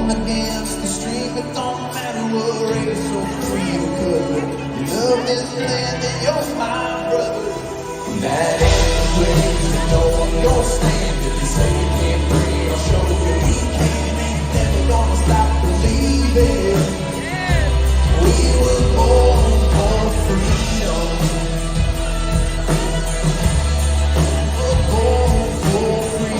born against the stream. It don't matter what race or creed or color. You love this land and you're my brother. That anyway, you know your stand. If you say you can't breathe, I'll show you we can. Ain't never gonna stop believing. We were born for freedom. We're born for freedom.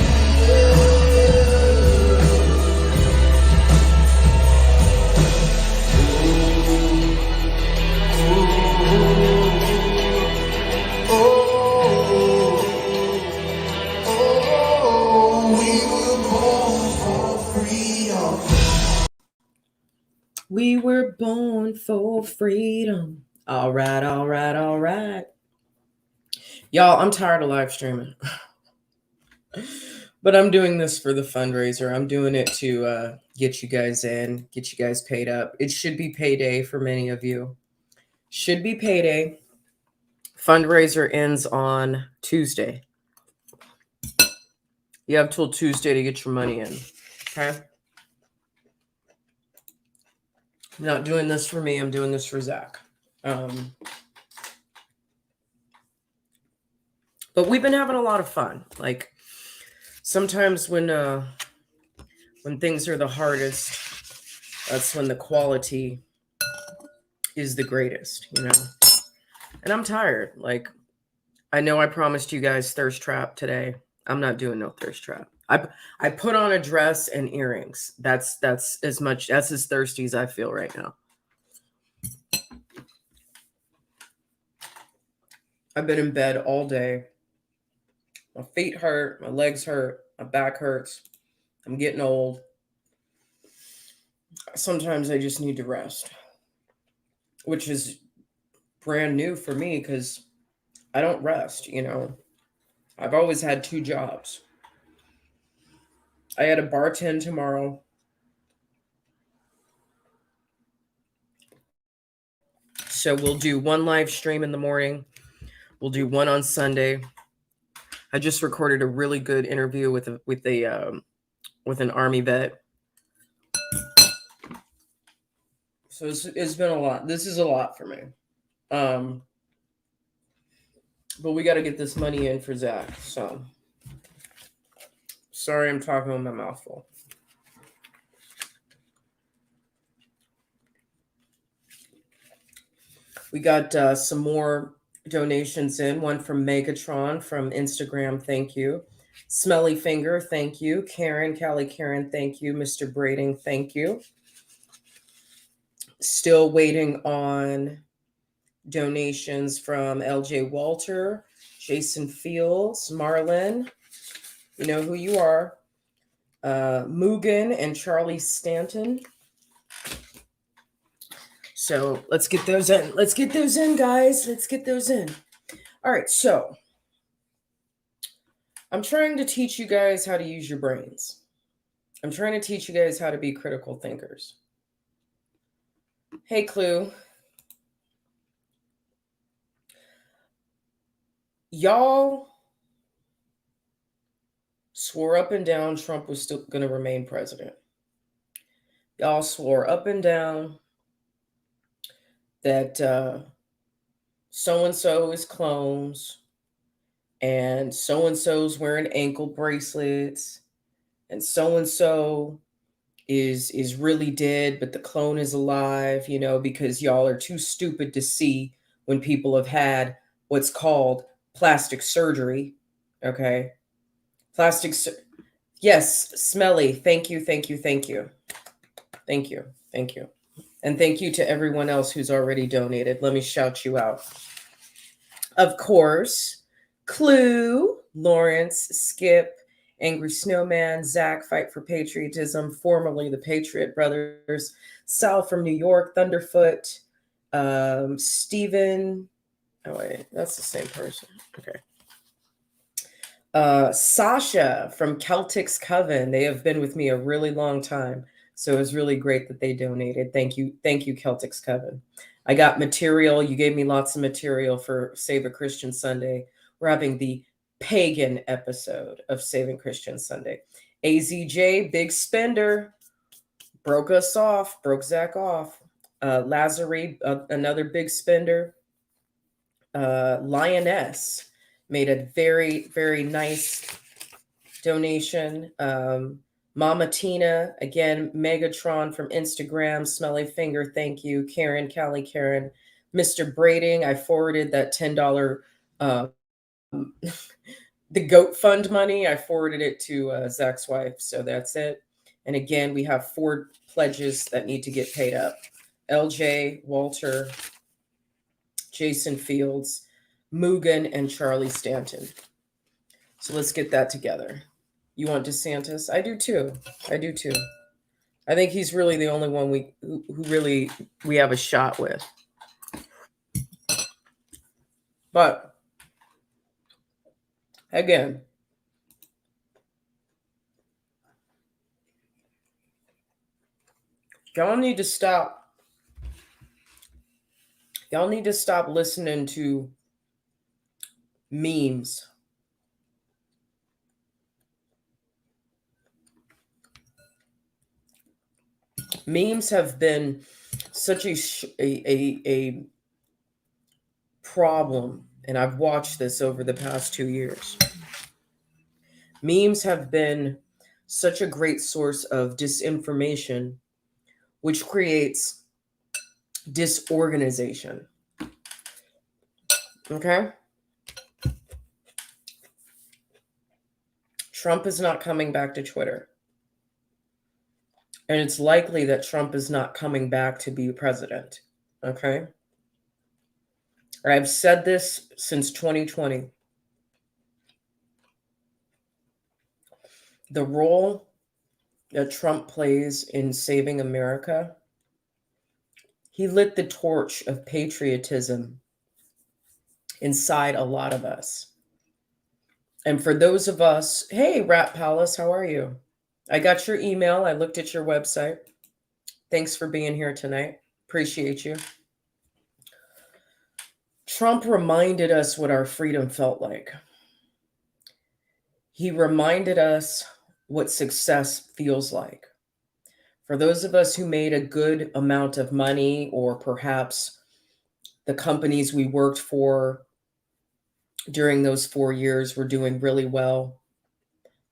We were born for freedom. All right, all right, all right. Y'all, I'm tired of live streaming. But I'm doing this for the fundraiser. I'm doing it to get you guys in, get you guys paid up. It should be payday for many of you. Should be payday. Fundraiser ends on Tuesday. You have till Tuesday to get your money in. Okay? I'm not doing this for me. I'm doing this for Zach. But we've been having a lot of fun. Like sometimes when things are the hardest, that's when the quality is the greatest, you know? And I'm tired. Like, I know I promised you guys thirst trap today. I'm not doing no thirst trap. I put on a dress and earrings. That's as thirsty as I feel right now. I've been in bed all day. My feet hurt, my legs hurt, my back hurts. I'm getting old. Sometimes I just need to rest, which is brand new for me because I don't rest, you know. I've always had 2 jobs. I had a bartend tomorrow. So we'll do 1 live stream in the morning. We'll do 1 on Sunday. I just recorded a really good interview with an Army vet. So it's been a lot. This is a lot for me. But we got to get this money in for Zach. So sorry, I'm talking with my mouth full. We got some more donations in. One from Megatron from Instagram. Thank you. Smelly Finger. Thank you. Karen, Callie Karen. Thank you. Mr. Brading. Thank you. Still waiting on donations from LJ Walter, Jason Fields, Marlin. You know who you are. Mugen and Charlie Stanton. So let's get those in. Let's get those in, guys. Let's get those in. All right, so I'm trying to teach you guys how to use your brains. I'm trying to teach you guys how to be critical thinkers. Hey, Clue. Y'all swore up and down Trump was still going to remain president. Y'all swore up and down that so-and-so is clones and so-and-so's wearing ankle bracelets and so-and-so is really dead, but the clone is alive, you know, because y'all are too stupid to see when people have had what's called plastic surgery. Okay. Yes, Smelly. Thank you. Thank you. Thank you. Thank you. Thank you. And thank you to everyone else who's already donated. Let me shout you out. Of course, Clue, Lawrence, Skip, Angry Snowman, Zach, Fight for Patriotism, formerly the Patriot Brothers, Sal from New York, Thunderfoot, Stephen. Oh, wait, that's the same person. Okay. Sasha from Celtics Coven. They have been with me a really long time. So it was really great that they donated. Thank you. Thank you, Celtics Coven. I got material. You gave me lots of material for Save a Christian Sunday. We're having the pagan episode of Saving Christian Sunday. AZJ, big spender. Broke us off, broke Zach off. Lazare, another big spender. Lioness made a very, very nice donation. Mama Tina, again, Megatron from Instagram, Smelly Finger, thank you. Karen, Callie Karen, Mr. Braiding, I forwarded that $10 the goat fund money. I forwarded it to Zach's wife, so that's it. And again, we have 4 pledges that need to get paid up. LJ, Walter, Jason Fields, Mugan, and Charlie Stanton. So let's get that together. You want DeSantis? I do too. I do too. I think he's really the only one who really we have a shot with. But again, y'all need to stop. Y'all need to stop listening to memes. Memes have been such a problem, and I've watched this over the past 2 years. Memes have been such a great source of disinformation, which creates disorganization. Okay? Trump is not coming back to Twitter. And it's likely that Trump is not coming back to be president. Okay? I've said this since 2020. The role that Trump plays in saving America, he lit the torch of patriotism inside a lot of us. And for those of us, hey, Rat Palace, how are you? I got your email. I looked at your website. Thanks for being here tonight. Appreciate you. Trump reminded us what our freedom felt like. He reminded us what success feels like. For those of us who made a good amount of money, or perhaps the companies we worked for during those 4 years were doing really well.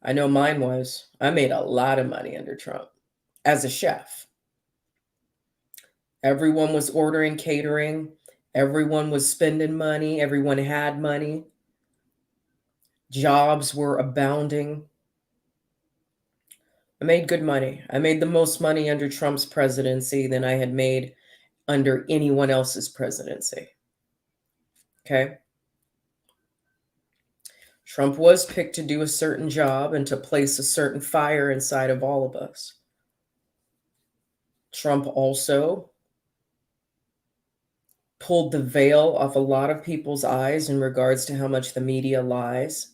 I know mine was. I made a lot of money under Trump as a chef. Everyone was ordering catering. Everyone was spending money. Everyone had money. Jobs were abounding. I made good money. I made the most money under Trump's presidency than I had made under anyone else's presidency. Okay? Trump was picked to do a certain job and to place a certain fire inside of all of us. Trump also pulled the veil off a lot of people's eyes in regards to how much the media lies,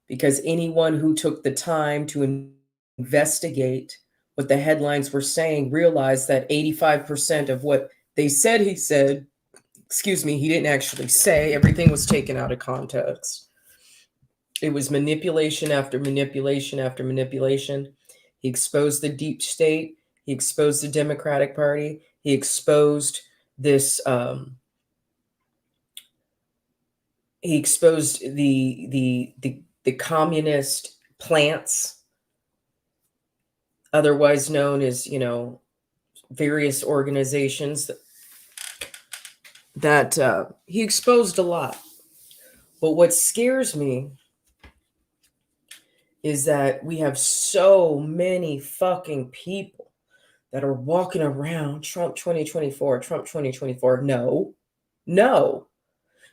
because anyone who took the time to investigate what the headlines were saying realized that 85% of what they said he said, he didn't actually say. Everything was taken out of context. It was manipulation after manipulation after manipulation. He exposed the deep state. He exposed the Democratic Party. He exposed this. He exposed the communist plants, otherwise known as, various organizations that he exposed a lot. But what scares me is that we have so many fucking people that are walking around Trump 2024, Trump 2024. No.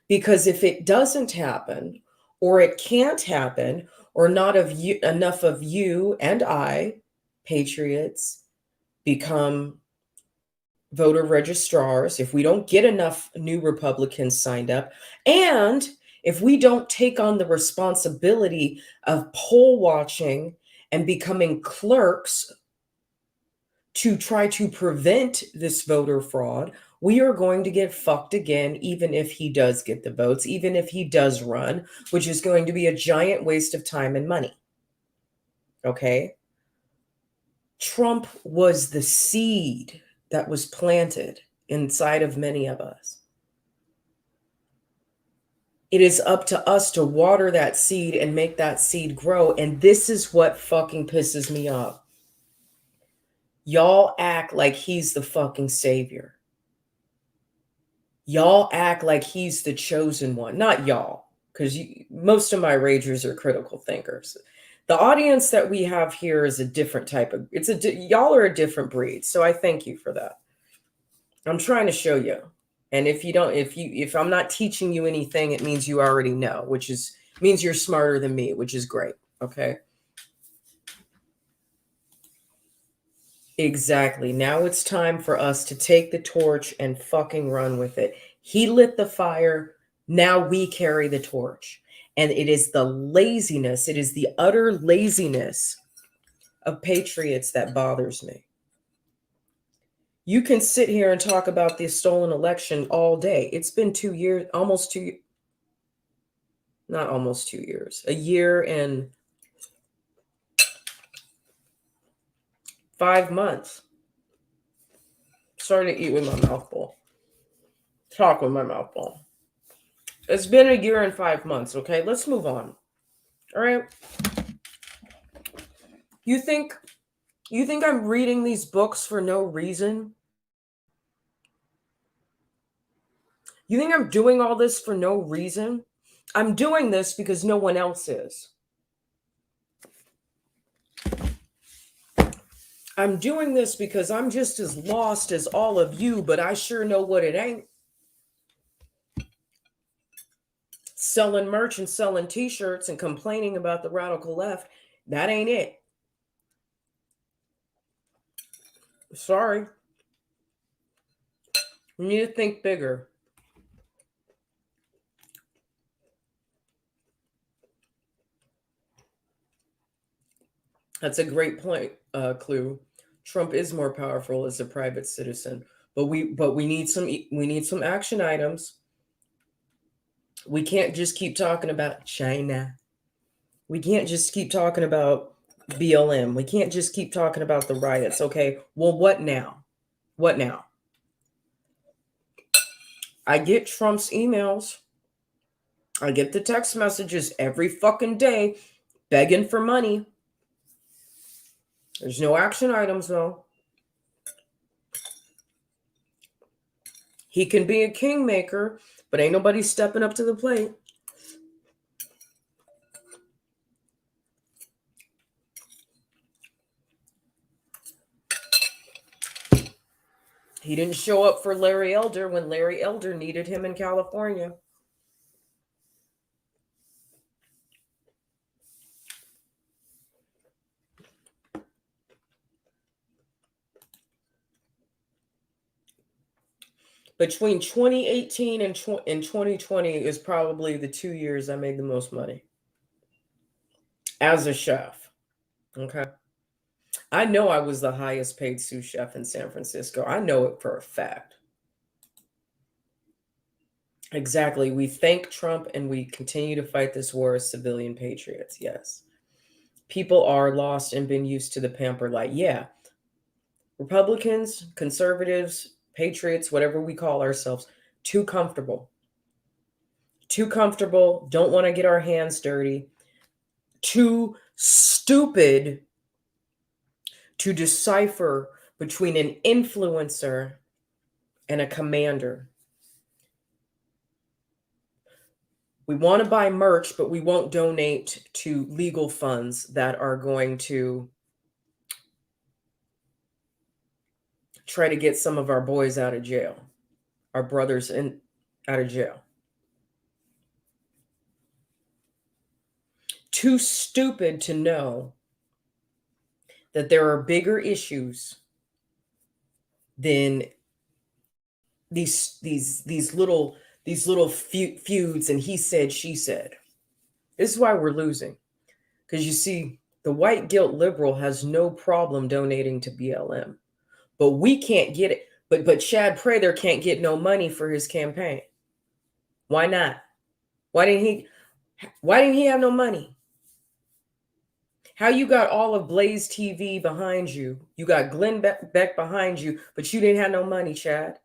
Because if it doesn't happen, or it can't happen, or not enough of you and I, patriots, become voter registrars, if we don't get enough new Republicans signed up, and if we don't take on the responsibility of poll watching and becoming clerks to try to prevent this voter fraud, we are going to get fucked again, even if he does get the votes, even if he does run, which is going to be a giant waste of time and money. Okay? Trump was the seed that was planted inside of many of us. It is up to us to water that seed and make that seed grow. And this is what fucking pisses me off. Y'all act like he's the fucking savior. Y'all act like he's the chosen one. Not y'all, because most of my ragers are critical thinkers. The audience that we have here is a different type of, y'all are a different breed. So I thank you for that. I'm trying to show you. And if I'm not teaching you anything, it means you already know, means you're smarter than me, which is great. Okay. Exactly. Now it's time for us to take the torch and fucking run with it. He lit the fire. Now we carry the torch. And it is the laziness, it is the utter laziness of patriots that bothers me. You can sit here and talk about the stolen election all day. It's been 2 years, not almost 2 years, a year and 5 months. Starting to eat with my mouth full. Talk with my mouth full. It's been a year and 5 months. Okay, let's move on. All right. You think I'm reading these books for no reason? You think I'm doing all this for no reason? I'm doing this because no one else is. I'm doing this because I'm just as lost as all of you, but I sure know what it ain't. Selling merch and selling t-shirts and complaining about the radical left, that ain't it. Sorry. You need to think bigger. That's a great point, Clue. Trump is more powerful as a private citizen, but we need some action items. We can't just keep talking about China. We can't just keep talking about BLM. We can't just keep talking about the riots. Okay, well, what now? What now? I get Trump's emails. I get the text messages every fucking day begging for money. There's no action items, though. He can be a kingmaker, but ain't nobody stepping up to the plate. He didn't show up for Larry Elder when Larry Elder needed him in California. Between 2018 and 2020 is probably the 2 years I made the most money as a chef. Okay. I know I was the highest paid sous chef in San Francisco. I know it for a fact. Exactly. We thank Trump and we continue to fight this war as civilian patriots. Yes. People are lost and been used to the pamper life. Yeah. Republicans, conservatives, patriots, whatever we call ourselves, too comfortable. Too comfortable. Don't want to get our hands dirty. Too stupid to decipher between an influencer and a commander. We want to buy merch, but we won't donate to legal funds that are going to try to get some of our boys out of jail, our brothers out of jail. Too stupid to know that there are bigger issues than these little feuds and he said, she said. This is why we're losing. Because you see, the white guilt liberal has no problem donating to BLM. But we can't get it. But Chad Prather can't get no money for his campaign. Why not? Why didn't he have no money? How you got all of Blaze TV behind you? You got Glenn Beck behind you, but you didn't have no money, Chad.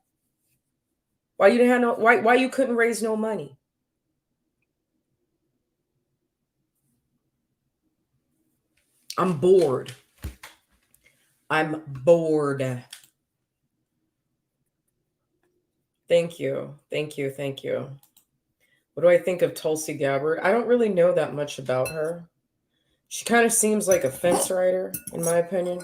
Why you didn't have no? Why you couldn't raise no money? I'm bored. I'm bored. Thank you. Thank you. Thank you. What do I think of Tulsi Gabbard? I don't really know that much about her. She kind of seems like a fence rider, in my opinion.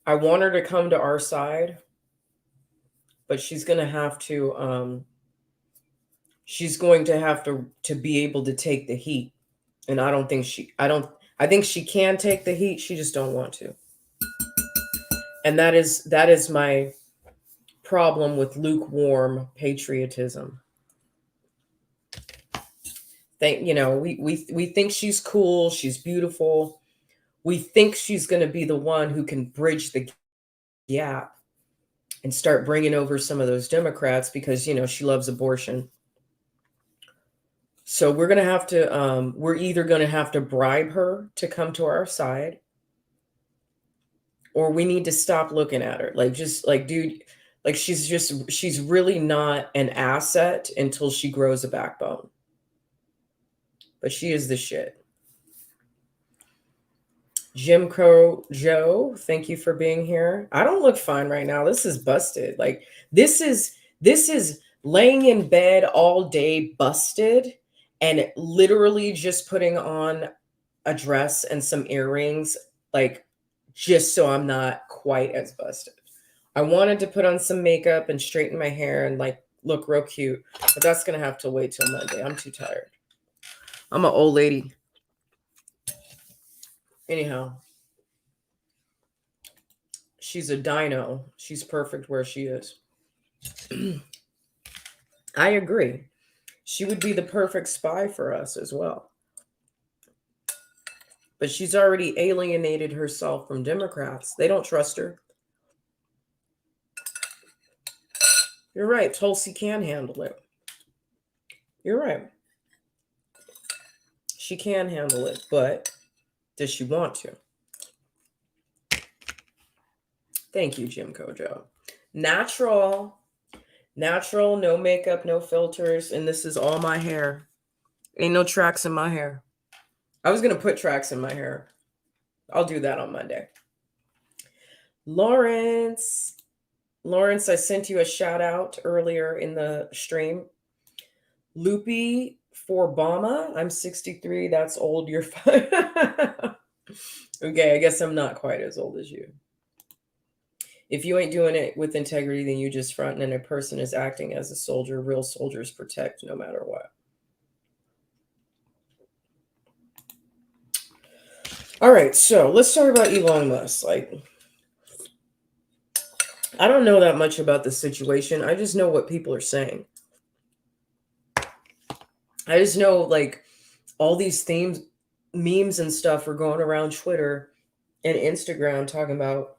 I want her to come to our side, but she's going to have to be able to take the heat. And I think she can take the heat, she just don't want to. And that is my problem with lukewarm patriotism. We think she's cool, she's beautiful. We think she's going to be the one who can bridge the gap and start bringing over some of those Democrats because, she loves abortion. So we're either going to have to bribe her to come to our side, or we need to stop looking at her. Dude, she's really not an asset until she grows a backbone. But she is the shit. Jim Crow Joe, thank you for being here. I don't look fine right now. This is busted. This is laying in bed all day busted and literally just putting on a dress and some earrings, just so I'm not quite as busted. I wanted to put on some makeup and straighten my hair and look real cute, but that's gonna have to wait till Monday. I'm too tired. I'm an old lady. Anyhow, she's a dino. She's perfect where she is. I agree. She would be the perfect spy for us as well. But she's already alienated herself from Democrats. They don't trust her. You're right. Tulsi can handle it. You're right. She can handle it, but does she want to? Thank you, Jim Kojo. Natural, no makeup, no filters, and this is all my hair. Ain't no tracks in my hair. I was going to put tracks in my hair. I'll do that on Monday. Lawrence, I sent you a shout out earlier in the stream. Loopy for Bama. I'm 63. That's old. You're fine. Okay, I guess I'm not quite as old as you. If you ain't doing it with integrity, then you just front, and a person is acting as a soldier. Real soldiers protect no matter what. All right, so let's talk about Elon Musk. I don't know that much about the situation. I just know what people are saying. I just know all these memes and stuff are going around Twitter and Instagram talking about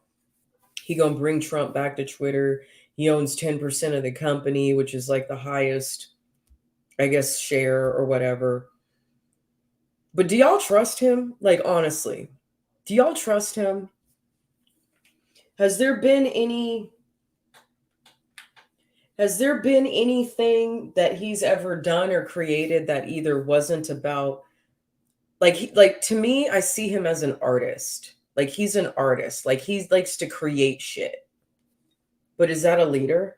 he gonna bring Trump back to Twitter. He owns 10% of the company, which is the highest, I guess, share or whatever. But do y'all trust him? Honestly, do y'all trust him? Has there been anything that he's ever done or created that either wasn't about to me, I see him as an artist. He's an artist. He likes to create shit. But is that a leader?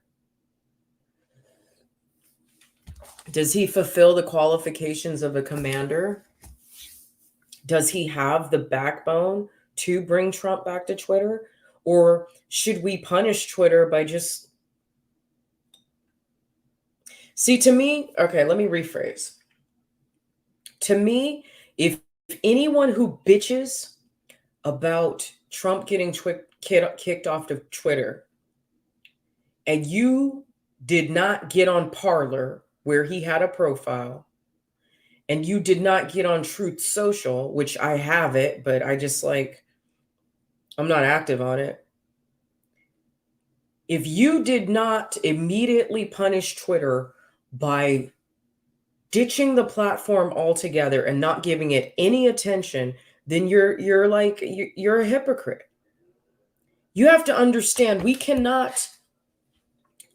Does he fulfill the qualifications of a commander? Does he have the backbone to bring Trump back to Twitter? Or should we punish Twitter by just... See, to me, okay, let me rephrase. To me, if anyone who bitches about Trump getting kicked off of Twitter, and you did not get on Parler where he had a profile, and you did not get on Truth Social, which I have it, but I just I'm not active on it. If you did not immediately punish Twitter by ditching the platform altogether and not giving it any attention, then you're a hypocrite. You have to understand, we cannot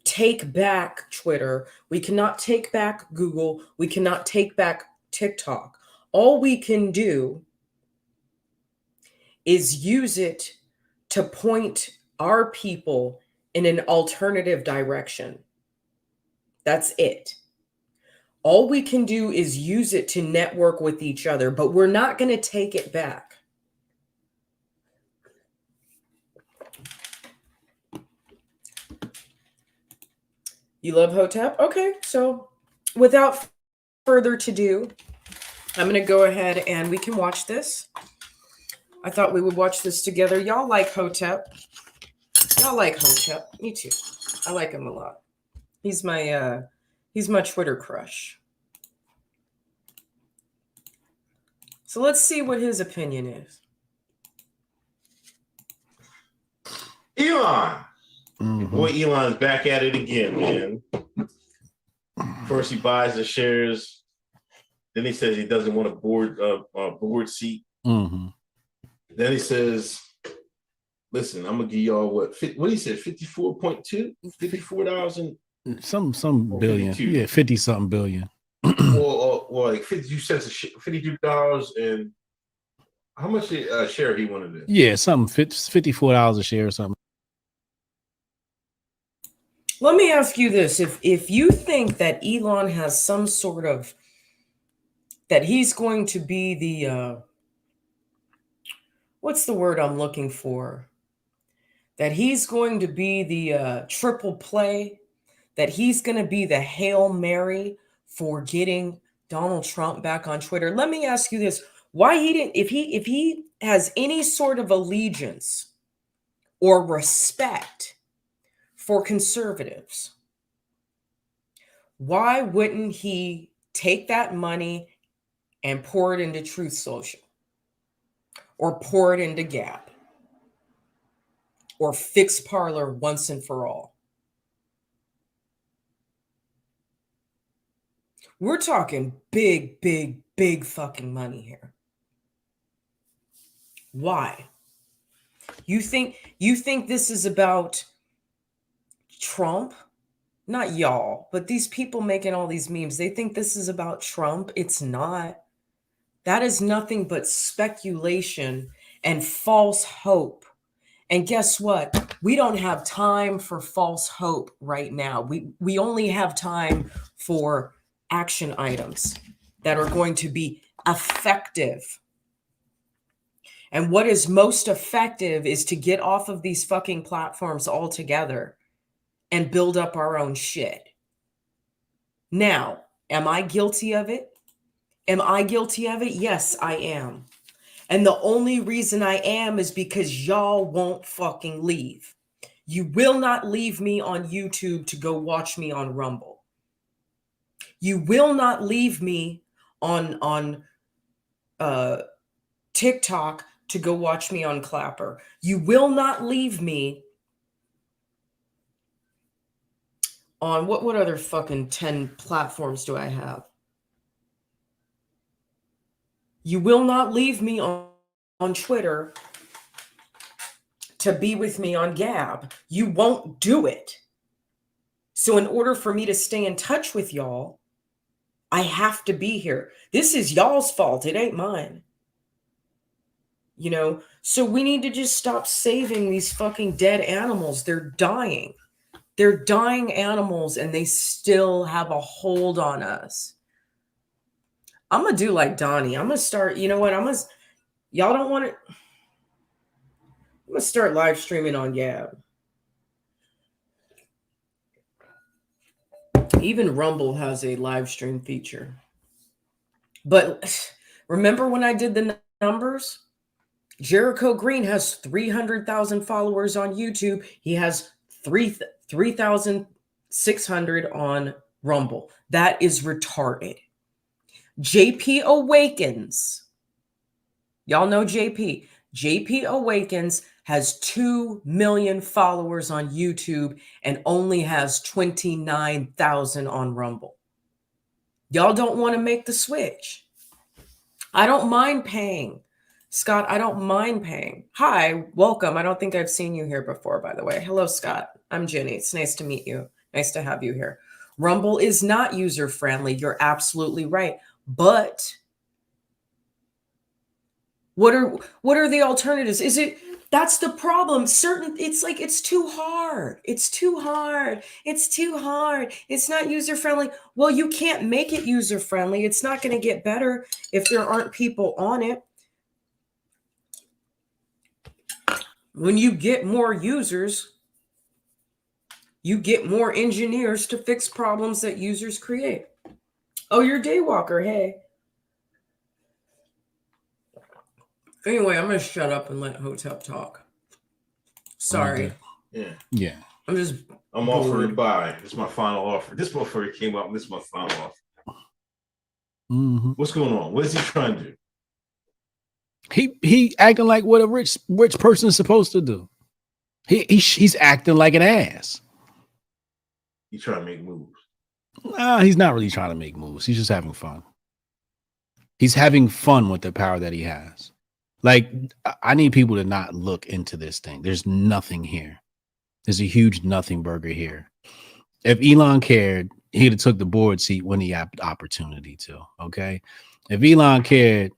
take back Twitter. We cannot take back Google. We cannot take back TikTok. All we can do is use it to point our people in an alternative direction. That's it. All we can do is use it to network with each other, but we're not going to take it back. You love HOTEP? Okay, so without further ado, I'm going to go ahead and we can watch this. I thought we would watch this together. Y'all like HOTEP? Y'all like HOTEP? Me too. I like him a lot. He's my Twitter crush. So let's see what his opinion is. Elon. Boy, Elon's back at it again, man. First he buys the shares. Then he says he doesn't want a board seat. Then he says, listen, I'm gonna give y'all what he said, 54.2, $54 and some billion. 52. Yeah, 50 something billion. Well, like 52 cents $52, and how much share he wanted it? Yeah, something $54 a share or something. Let me ask you this. If you think that Elon has some sort of, that he's going to be the, what's the word I'm looking for? That he's going to be the triple play, that he's going to be the Hail Mary for getting Donald Trump back on Twitter. Let me ask you this. Why he didn't, if he has any sort of allegiance or respect for conservatives, why wouldn't he take that money and pour it into Truth Social, or pour it into Gap, or fix Parler once and for all? We're talking big, big, big fucking money here. Why? You think this is about Trump? Not y'all, but these people making all these memes, they think this is about Trump. It's not. That is nothing but speculation and false hope. And guess what? We don't have time for false hope right now. We only have time for action items that are going to be effective. And what is most effective is to get off of these fucking platforms altogether and build up our own shit. Now, am I guilty of it? Am I guilty of it? Yes, I am. And the only reason I am is because y'all won't fucking leave. You will not leave me on YouTube to go watch me on Rumble. You will not leave me on TikTok to go watch me on Clapper. You will not leave me on what other fucking 10 platforms do I have? You will not leave me on Twitter to be with me on Gab. You won't do it. So in order for me to stay in touch with y'all, I have to be here. This is y'all's fault. It ain't mine. You know, so we need to just stop saving these fucking dead animals. They're dying. They're dying animals, and they still have a hold on us. I'm going to do like Donnie. I'm going to start, you know what? Y'all don't want it. I'm going to start live streaming on Gab. Even Rumble has a live stream feature. But remember when I did the numbers? Jericho Green has 300,000 followers on YouTube. He has 3,600 on Rumble. That is retarded. JP Awakens. Y'all know JP. JP Awakens has 2 million followers on YouTube and only has 29,000 on Rumble. Y'all don't want to make the switch. I don't mind paying. Scott, I don't mind paying. Hi, welcome. I don't think I've seen you here before, by the way. Hello, Scott. I'm Jenny. It's nice to meet you. Nice to have you here. Rumble is not user-friendly. You're absolutely right. But what are the alternatives? Is it that's the problem. It's like it's too hard. It's too hard. It's too hard. It's not user-friendly. Well, you can't make it user-friendly. It's not going to get better if there aren't people on it. When you get more users, you get more engineers to fix problems that users create. Oh, you're Daywalker. Hey. Anyway, I'm going to shut up and let HOTEP talk. Sorry. Yeah. Yeah. I'm offering to buy. This is my final offer. This motherfucker came up and this is my final offer. Mm-hmm. What's going on? What is he trying to do? He acting like what a rich person is supposed to do. He's acting like an ass. He trying to make moves. He's not really trying to make moves. He's just having fun. He's having fun with the power that he has. Like, I need people to not look into this thing. There's nothing here. There's a huge nothing burger here. If Elon cared, he'd have took the board seat when he had the opportunity to. Okay. If Elon cared,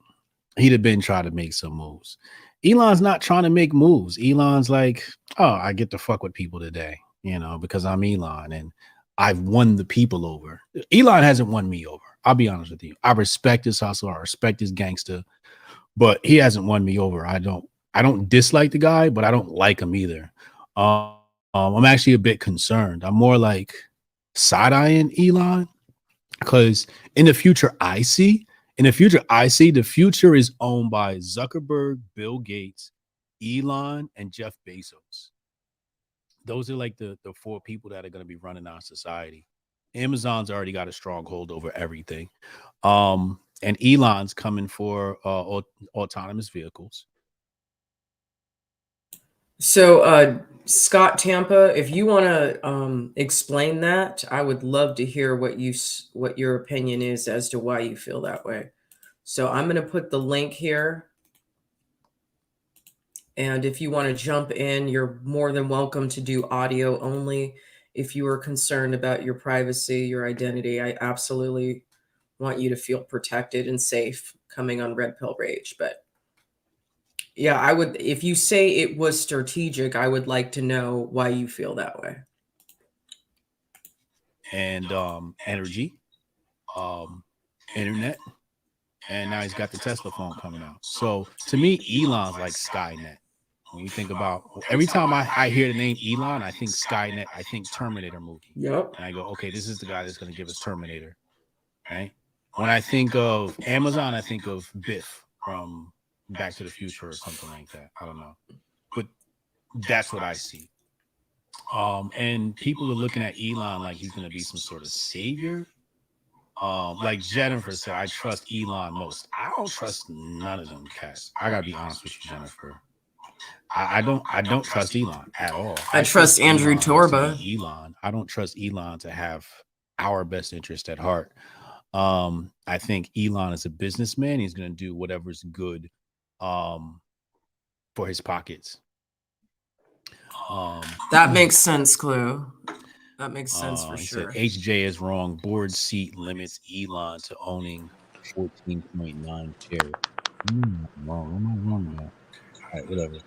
he'd have been trying to make some moves. Elon's not trying to make moves. Elon's like, oh, I get to fuck with people today, because I'm Elon and I've won the people over. Elon hasn't won me over. I'll be honest with you. I respect his hustle. I respect his gangster, but he hasn't won me over. I don't dislike the guy, but I don't like him either. I'm actually a bit concerned. I'm more like side-eyeing Elon because in the future the future is owned by Zuckerberg, Bill Gates, Elon, and Jeff Bezos. Those are like the 4 people that are going to be running our society. Amazon's already got a stronghold over everything. And Elon's coming for autonomous vehicles. So, Scott Tampa, if you want to explain that, I would love to hear what your opinion is as to why you feel that way. So I'm going to put the link here. And if you want to jump in, you're more than welcome to do audio only. If you are concerned about your privacy, your identity, I absolutely want you to feel protected and safe coming on Red Pill Rage. But yeah, I would, if you say it was strategic, I would like to know why you feel that way. And energy, internet, and now he's got the Tesla phone coming out. So to me, Elon's like Skynet. When you think about, every time I hear the name Elon, I think Skynet, I think Terminator movie. Yep. And I go, okay, this is the guy that's going to give us Terminator, right? When I think of Amazon, I think of Biff from Back to the Future or something like that. I don't know, but that's what I see. And people are looking at Elon like he's going to be some sort of savior. Like Jennifer said, I trust Elon most. I don't trust none of them cats. I gotta be honest with you, Jennifer. I don't trust Elon at all. I trust Andrew Torba. Elon. I don't trust Elon to have our best interest at heart. I think Elon is a businessman. He's going to do whatever's good for his pockets. That makes sense, Clue. That makes sense for sure. Said, HJ is wrong. Board seat limits Elon to owning 14.9 shares. Wrong. Am I wrong? All right, whatever.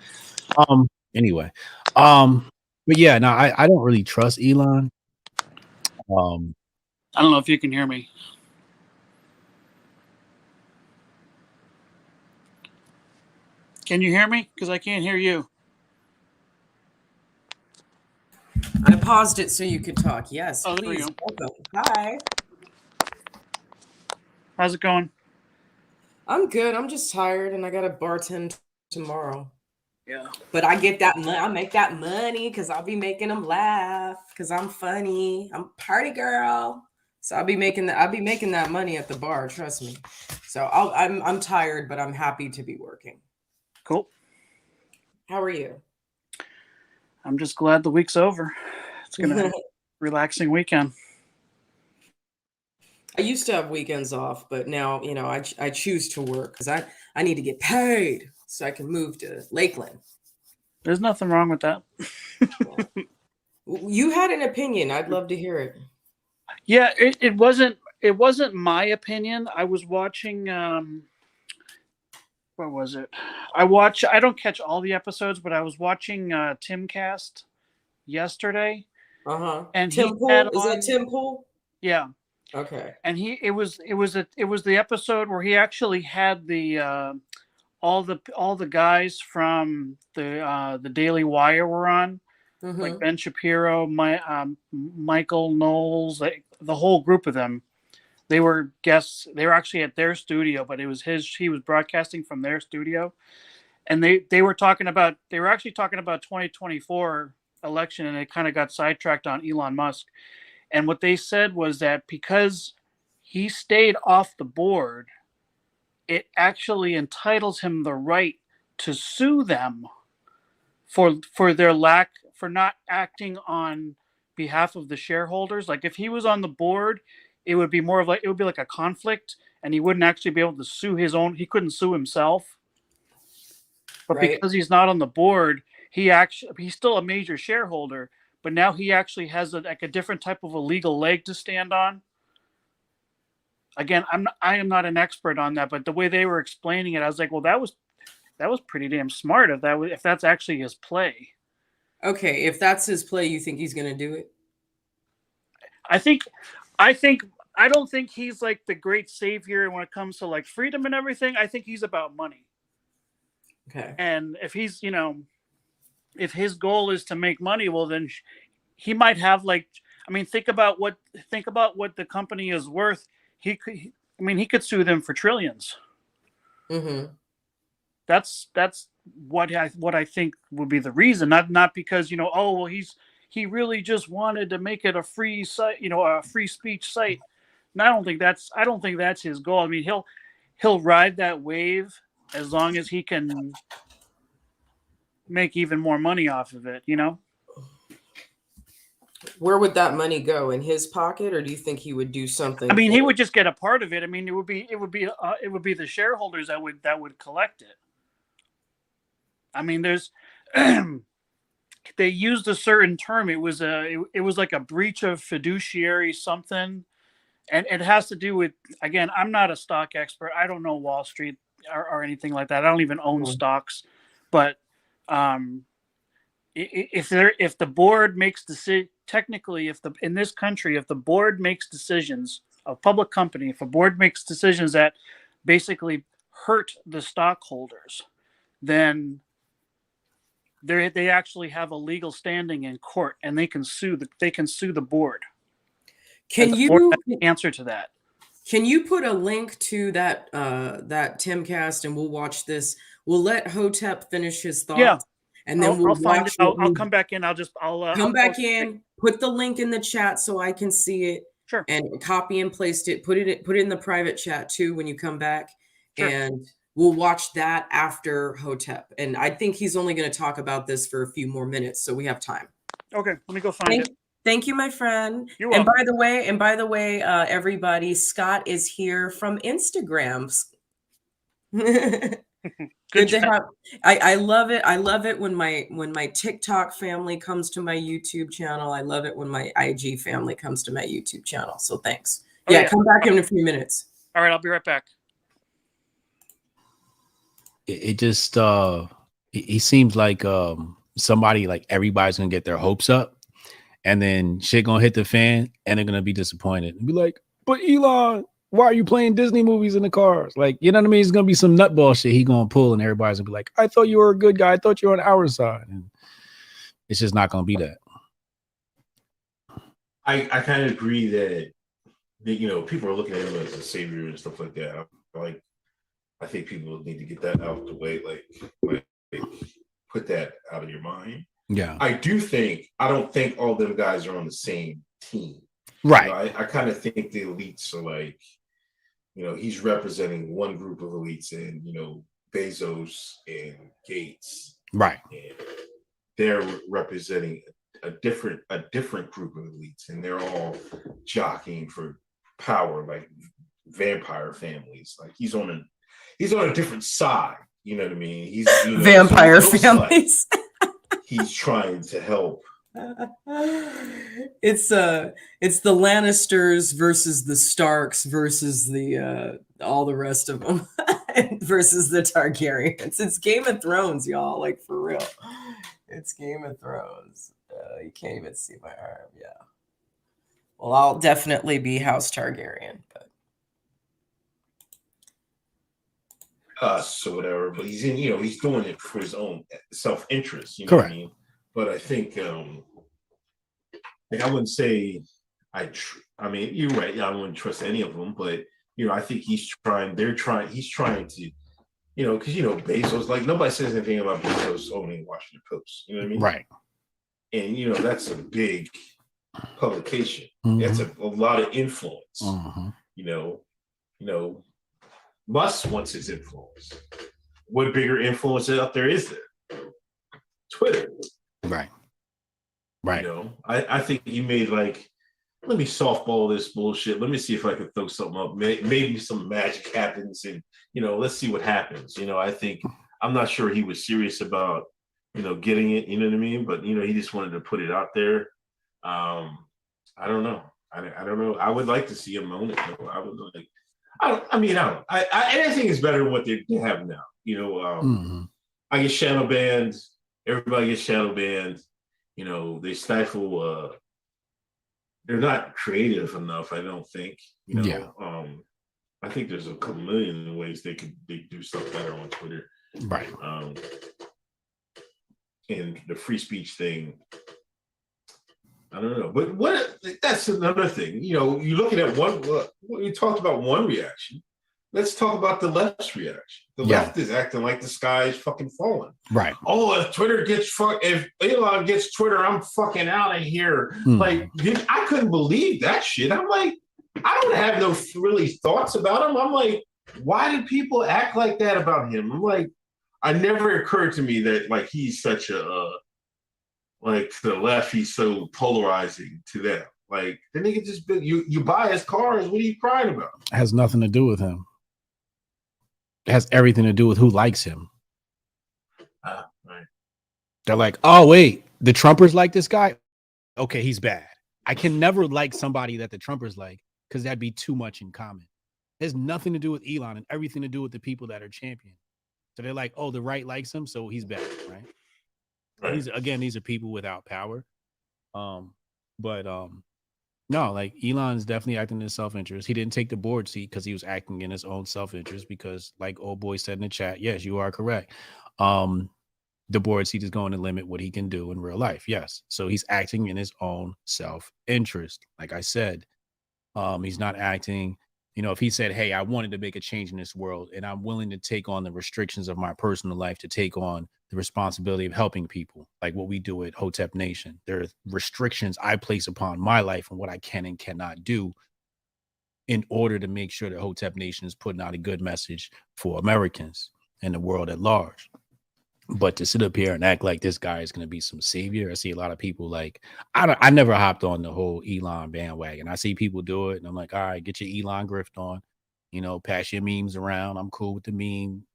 Anyway, but yeah, no, I don't really trust Elon. I don't know if you can hear me. Can you hear me? Because I can't hear you. I paused it so you could talk. Yes, oh, there please. You go. Hi. How's it going? I'm good. I'm just tired, and I got to bartend tomorrow. Yeah. But I get that money. I make that money because I'll be making them laugh because I'm funny. I'm a party girl. So I'll be making that money at the bar. Trust me. So I'm tired, but I'm happy to be working. Cool. How are you? I'm just glad the week's over. It's gonna be a relaxing weekend. I used to have weekends off, but now, I choose to work because I need to get paid so I can move to Lakeland. There's nothing wrong with that. You had an opinion. I'd love to hear it. Yeah, it wasn't my opinion. I was watching what was it? I don't catch all the episodes, but I was watching Timcast yesterday. Uh-huh. And Tim Pool? Is that Tim Pool? Yeah. Okay. And it was the episode where he actually had the all the guys from the Daily Wire were on, like Ben Shapiro, Michael Knowles, the whole group of them. They were guests. They were actually at their studio, but he was broadcasting from their studio, and they were actually talking about 2024 election, and they kind of got sidetracked on Elon Musk. And what they said was that because he stayed off the board, it actually entitles him the right to sue them for not acting on behalf of the shareholders. Like if he was on the board, it would be like a conflict, and he wouldn't actually be able to sue he couldn't sue himself. But right. Because he's not on the board, he's still a major shareholder, but now he actually has a different type of a legal leg to stand on. Again, I am not an expert on that, but the way they were explaining it, I was like, well, that was pretty damn smart if that's actually his play. Okay, if that's his play, you think he's going to do it? I don't think he's like the great savior when it comes to like freedom and everything. I think he's about money. Okay. And if he's, if his goal is to make money, well, then he might have think about what the company is worth. He could sue them for trillions. Mm-hmm. That's what I think would be the reason, not because he really just wanted to make it a free site, a free speech site. And I don't think that's his goal. I mean, he'll ride that wave as long as he can make even more money off of it, Where would that money go? In his pocket, or do you think he would do something? I mean, he would just get a part of it. I mean, it would be the shareholders that would collect it. I mean, there's they used a certain term. It was like a breach of fiduciary something, and it has to do with, again, I'm not a stock expert. I don't know Wall Street or anything like that. I don't even own stocks, but if the board makes technically, in this country, if the board makes decisions, a public company, if a board makes decisions that basically hurt the stockholders, then they actually have a legal standing in court, and they can sue the board. Can you answer to that? Can you put a link to that Timcast, and we'll watch this? We'll let HOTEP finish his thoughts. Yeah. And then we'll watch it. I'll come back in. I'll come back in, put the link in the chat so I can see it. Sure. And copy and paste it. Put it in the private chat too when you come back. Sure. And we'll watch that after HOTEP. And I think he's only going to talk about this for a few more minutes, so we have time. Okay, let me go find it. Thank you, my friend. You're welcome. And by the way, everybody, Scott is here from Instagram. Good to have. I love it. I love it when my TikTok family comes to my YouTube channel. I love it when my IG family comes to my YouTube channel. So thanks. Yeah, come back in a few minutes. All right, I'll be right back. It just he seems like somebody, like everybody's gonna get their hopes up, and then shit gonna hit the fan, and they're gonna be disappointed and be like, "But Elon, why are you playing Disney movies in the cars?" Like, you know what I mean? It's gonna be some nutball shit he gonna pull, and everybody's gonna be like, "I thought you were a good guy. I thought you were on our side." And it's just not gonna be that. I kind of agree that people are looking at him as a savior and stuff like that. I think people need to get that out of the way. Like put that out of your mind. Yeah. I don't think all them guys are on the same team. Right. I kind of think the elites are like, he's representing one group of elites, and Bezos and Gates, right, and they're representing a different group of elites, and they're all jockeying for power, like vampire families. Like he's on a different side. You know what I mean? He's Vampire so families. Like he's trying to help. It's the Lannisters versus the Starks versus the all the rest of them versus the Targaryens. It's Game of Thrones, y'all. Like for real, it's Game of Thrones. You can't even see my arm. Yeah. Well, I'll definitely be House Targaryen, but us or whatever. But he's he's doing it for his own self-interest. You know Correct. what I mean? But I think like I wouldn't say I mean, you're right. I wouldn't trust any of them, but I think he's trying to, because Bezos, like nobody says anything about Bezos owning Washington Post. You know what I mean? Right. And that's a big publication. Mhm. That's a lot of influence. Mhm. Musk wants his influence. What bigger influence out there is there? Twitter. Right. Right. I think he made like, let me softball this bullshit. Let me see if I can throw something up. Maybe some magic happens, and let's see what happens. I think I'm not sure he was serious about getting it. You know what I mean? But he just wanted to put it out there. I don't know. I don't know. I would like to see him own it. I would like. Anything is better than what they have now. Mhm. I get shadow banned. Everybody gets shadow banned. They stifle. They're not creative enough, I don't think. Yeah. I think there's a couple million ways they do stuff better on Twitter. Right. And the free speech thing, I don't know. But that's another thing. You're looking at we talked about one reaction. Let's talk about the left's reaction. The left is acting like the sky is fucking falling. Right. Oh, if Elon gets Twitter, I'm fucking out of here. Mm. Like, I couldn't believe that shit. I'm like, I don't have no really thoughts about him. I'm like, why do people act like that about him? I'm like, I never occurred to me that like he's such a like to the left, he's so polarizing to them. Like the nigga just you buy his cars. What are you crying about? It has nothing to do with him. It has everything to do with who likes him. Right. They're like, oh wait, the Trumpers like this guy. Okay, he's bad. I can never like somebody that the Trumpers like because that'd be too much in common. It has nothing to do with Elon and everything to do with the people that are championed. So they're like, oh, the right likes him, so he's bad, right? Right. These are people without power. No, like Elon's definitely acting in his self-interest. He didn't take the board seat because he was acting in his own self-interest because, like old boy said in the chat, yes, you are correct. The board seat is going to limit what he can do in real life. Yes. So he's acting in his own self-interest. Like I said, he's not acting, if he said, hey, I wanted to make a change in this world and I'm willing to take on the restrictions of my personal life to take on the responsibility of helping people, like what we do at HOTEP Nation. There are restrictions I place upon my life and what I can and cannot do in order to make sure that HOTEP Nation is putting out a good message for Americans and the world at large. But to sit up here and act like this guy is going to be some savior, I see a lot of people like, I never hopped on the whole Elon bandwagon. I see people do it and I'm like, all right, get your Elon grift on, pass your memes around. I'm cool with the meme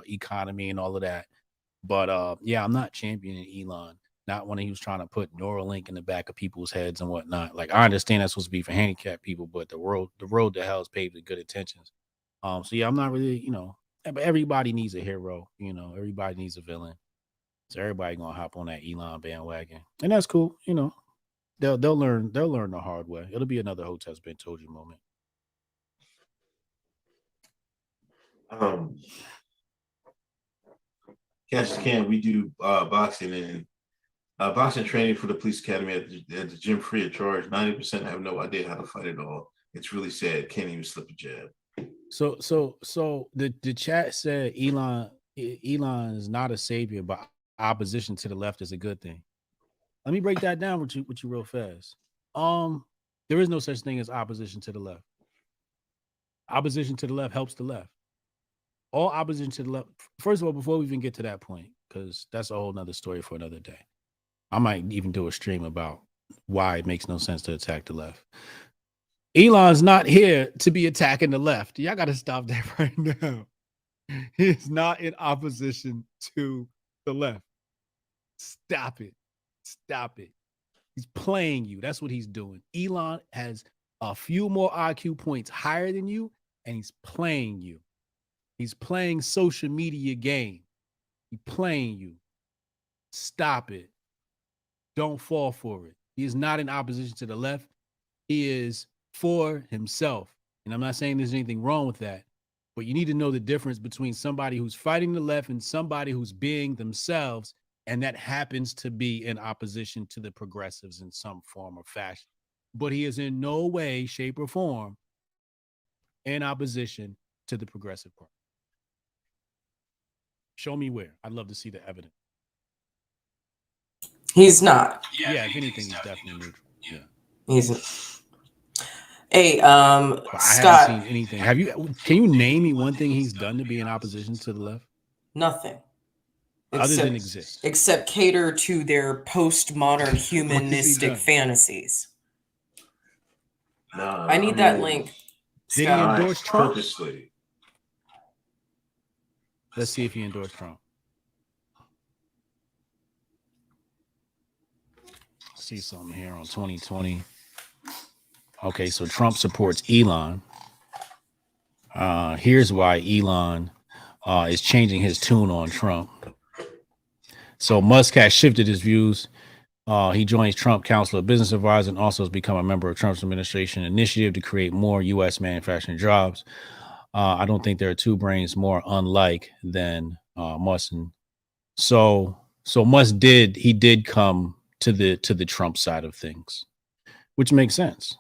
economy and all of that. But yeah, I'm not championing Elon. Not when he was trying to put Neuralink in the back of people's heads and whatnot. Like I understand that's supposed to be for handicapped people, but the road to hell is paved with good intentions. So yeah, I'm not really, but everybody needs a hero, everybody needs a villain. So everybody gonna hop on that Elon bandwagon. And that's cool, They'll learn the hard way. It'll be another HOTEP's been told you moment. Yes, can we do boxing and boxing training for the police academy at the gym free of charge. 90% have no idea how to fight at all. It's really sad. Can't even slip a jab. So the chat said Elon is not a savior, but opposition to the left is a good thing. Let me break that down with you real fast. There is no such thing as opposition to the left. Opposition to the left helps the left. All opposition to the left. First of all, before we even get to that point, because that's a whole nother story for another day. I might even do a stream about why it makes no sense to attack the left. Elon's not here to be attacking the left. Y'all got to stop that right now. He's not in opposition to the left. Stop it. Stop it. He's playing you. That's what he's doing. Elon has a few more IQ points higher than you, and he's playing you. He's playing social media game. He's playing you. Stop it. Don't fall for it. He is not in opposition to the left. He is for himself. And I'm not saying there's anything wrong with that, but you need to know the difference between somebody who's fighting the left and somebody who's being themselves, and that happens to be in opposition to the progressives in some form or fashion. But he is in no way, shape, or form in opposition to the Progressive Party. Show me where. I'd love to see the evidence. He's not. Yeah, if anything, he's definitely neutral. Yeah. He's hey, But I Scott. haven't seen anything. Have you? Can you name me one thing he's done to be in opposition to the left? Nothing. Other than exist. Except cater to their postmodern humanistic fantasies. No, I need that link. Did he endorse Trump? Purposely. Let's see if he endorsed Trump. See something here on 2020. Okay, so Trump supports Elon. Here's why Elon is changing his tune on Trump. So Musk has shifted his views. He joins Trump Council of Business Advisors and also has become a member of Trump's administration initiative to create more U.S. manufacturing jobs. I don't think there are two brains more unlike than Musk. And so Musk did come to the Trump side of things, which makes sense.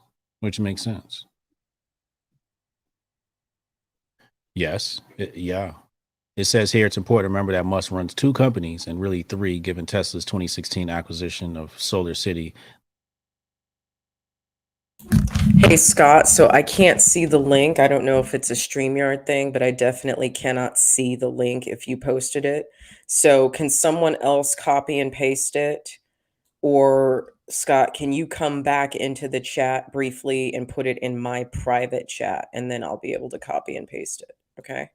Yes. Yeah. It says here it's important to remember that Musk runs two companies, and really three, given Tesla's 2016 acquisition of Solar City. Hey, Scott, so I can't see the link. I don't know if it's a StreamYard thing, but I definitely cannot see the link if you posted it. So can someone else copy and paste it? Or, Scott, can you come back into the chat briefly and put it in my private chat, and then I'll be able to copy and paste it, okay?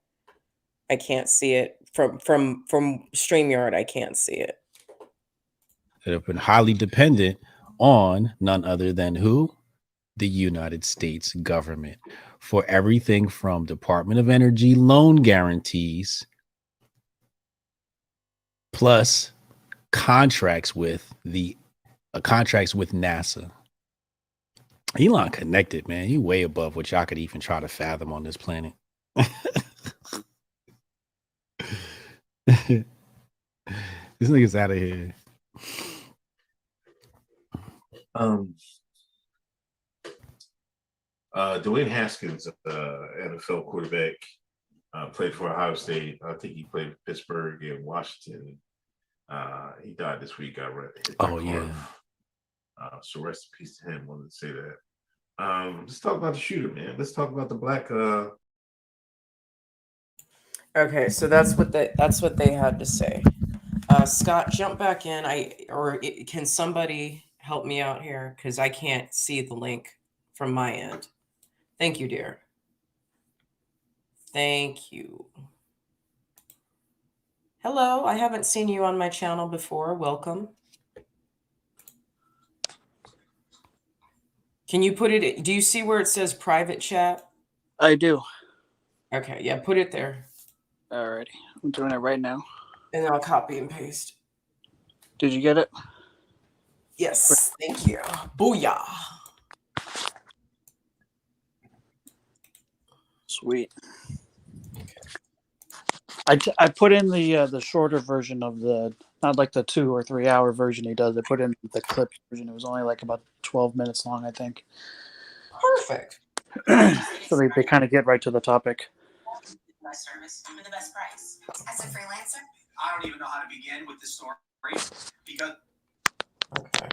I can't see it from StreamYard. I can't see it. That have been highly dependent on none other than who? The United States government for everything from Department of Energy loan guarantees plus contracts with NASA. Elon connected, man. He way above what y'all could even try to fathom on this planet. This nigga's out of here. Dwayne Haskins, NFL quarterback, played for Ohio State. I think he played with Pittsburgh and Washington. He died this week. Oh yeah. So rest in peace to him. Wanted to say that. Let's talk about the shooter, man. Let's talk about the black. Okay, so that's what they had to say. Scott, jump back in. Can somebody help me out here, because I can't see the link from my end. Thank you, dear. Thank you. Hello, I haven't seen you on my channel before. Welcome. Can you put it? Do you see where it says private chat? I do. Okay, yeah, put it there. Alrighty, I'm doing it right now. And I'll copy and paste. Did you get it? Yes, thank you. Booyah. Sweet. I put in the shorter version of not like the 2 or 3 hour version he does. I put in the clip version. It was only like about 12 minutes long, I think. Perfect. So they kind of get right to the topic. My service for the best price. As a freelancer, I don't even know how to begin with this story because. Okay.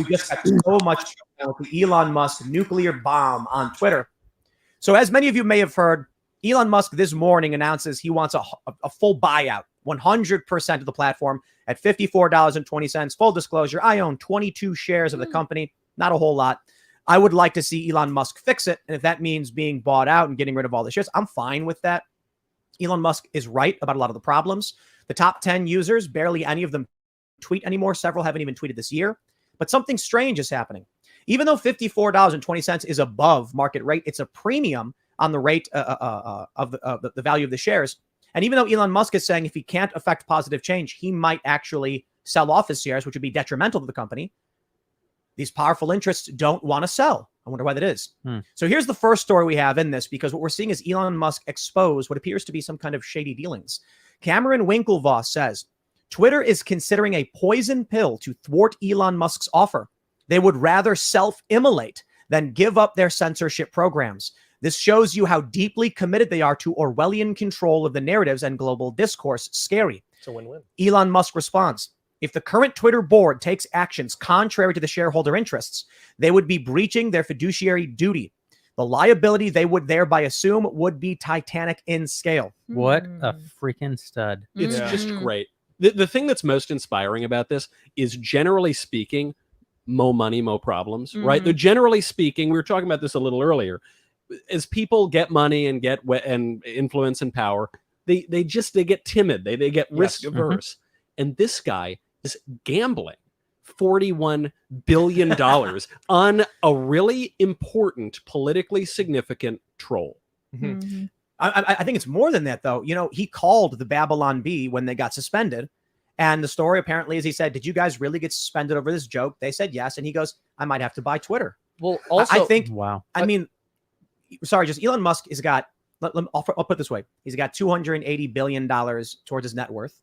we just got so much with the Elon Musk nuclear bomb on Twitter. So as many of you may have heard, Elon Musk this morning announces he wants a full buyout, 100% of the platform at $54.20. Full disclosure, I own 22 shares of the company, not a whole lot. I would like to see Elon Musk fix it. And if that means being bought out and getting rid of all the shares, I'm fine with that. Elon Musk is right about a lot of the problems. The top 10 users, barely any of them tweet anymore. Several haven't even tweeted this year. But something strange is happening. Even though $54.20 is above market rate, it's a premium on the rate of the value of the shares. And even though Elon Musk is saying if he can't affect positive change, he might actually sell off his shares, which would be detrimental to the company, these powerful interests don't want to sell. I wonder why that is. So here's the first story we have in this, because what we're seeing is Elon Musk expose what appears to be some kind of shady dealings. Cameron Winklevoss says, Twitter is considering a poison pill to thwart Elon Musk's offer. They would rather self-immolate than give up their censorship programs. This shows you how deeply committed they are to Orwellian control of the narratives and global discourse. Scary. It's a win-win. Elon Musk responds, if the current Twitter board takes actions contrary to the shareholder interests, they would be breaching their fiduciary duty. The liability they would thereby assume would be titanic in scale. What a freaking stud. It's just great. The thing that's most inspiring about this is, generally speaking, mo money, mo problems, right? They're generally speaking, we were talking about this a little earlier, as people get money and get influence and power, they get timid, they get risk averse. And this guy is gambling $41 billion on a really important, politically significant troll. I think it's more than that, though. You know, he called the Babylon Bee when they got suspended. And the story apparently is he said, did you guys really get suspended over this joke? They said yes. And he goes, I might have to buy Twitter. Well, also, I think, wow. I mean, sorry, just Elon Musk has got, I'll put it this way. He's got $280 billion towards his net worth.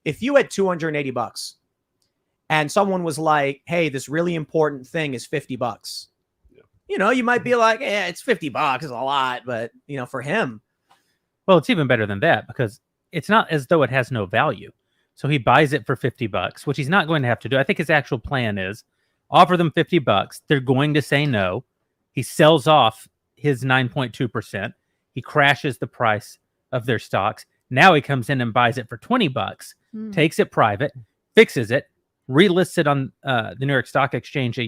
If you had $280 and someone was like, hey, this really important thing is $50, you know, you might be like, yeah, it's $50 is a lot. But, you know, for him. Well, it's even better than that, because it's not as though it has no value. So he buys it for $50, which he's not going to have to do. I think his actual plan is offer them $50. They're going to say no. He sells off his 9.2%. He crashes the price of their stocks. Now he comes in and buys it for $20, takes it private, fixes it, relists it on the New York Stock Exchange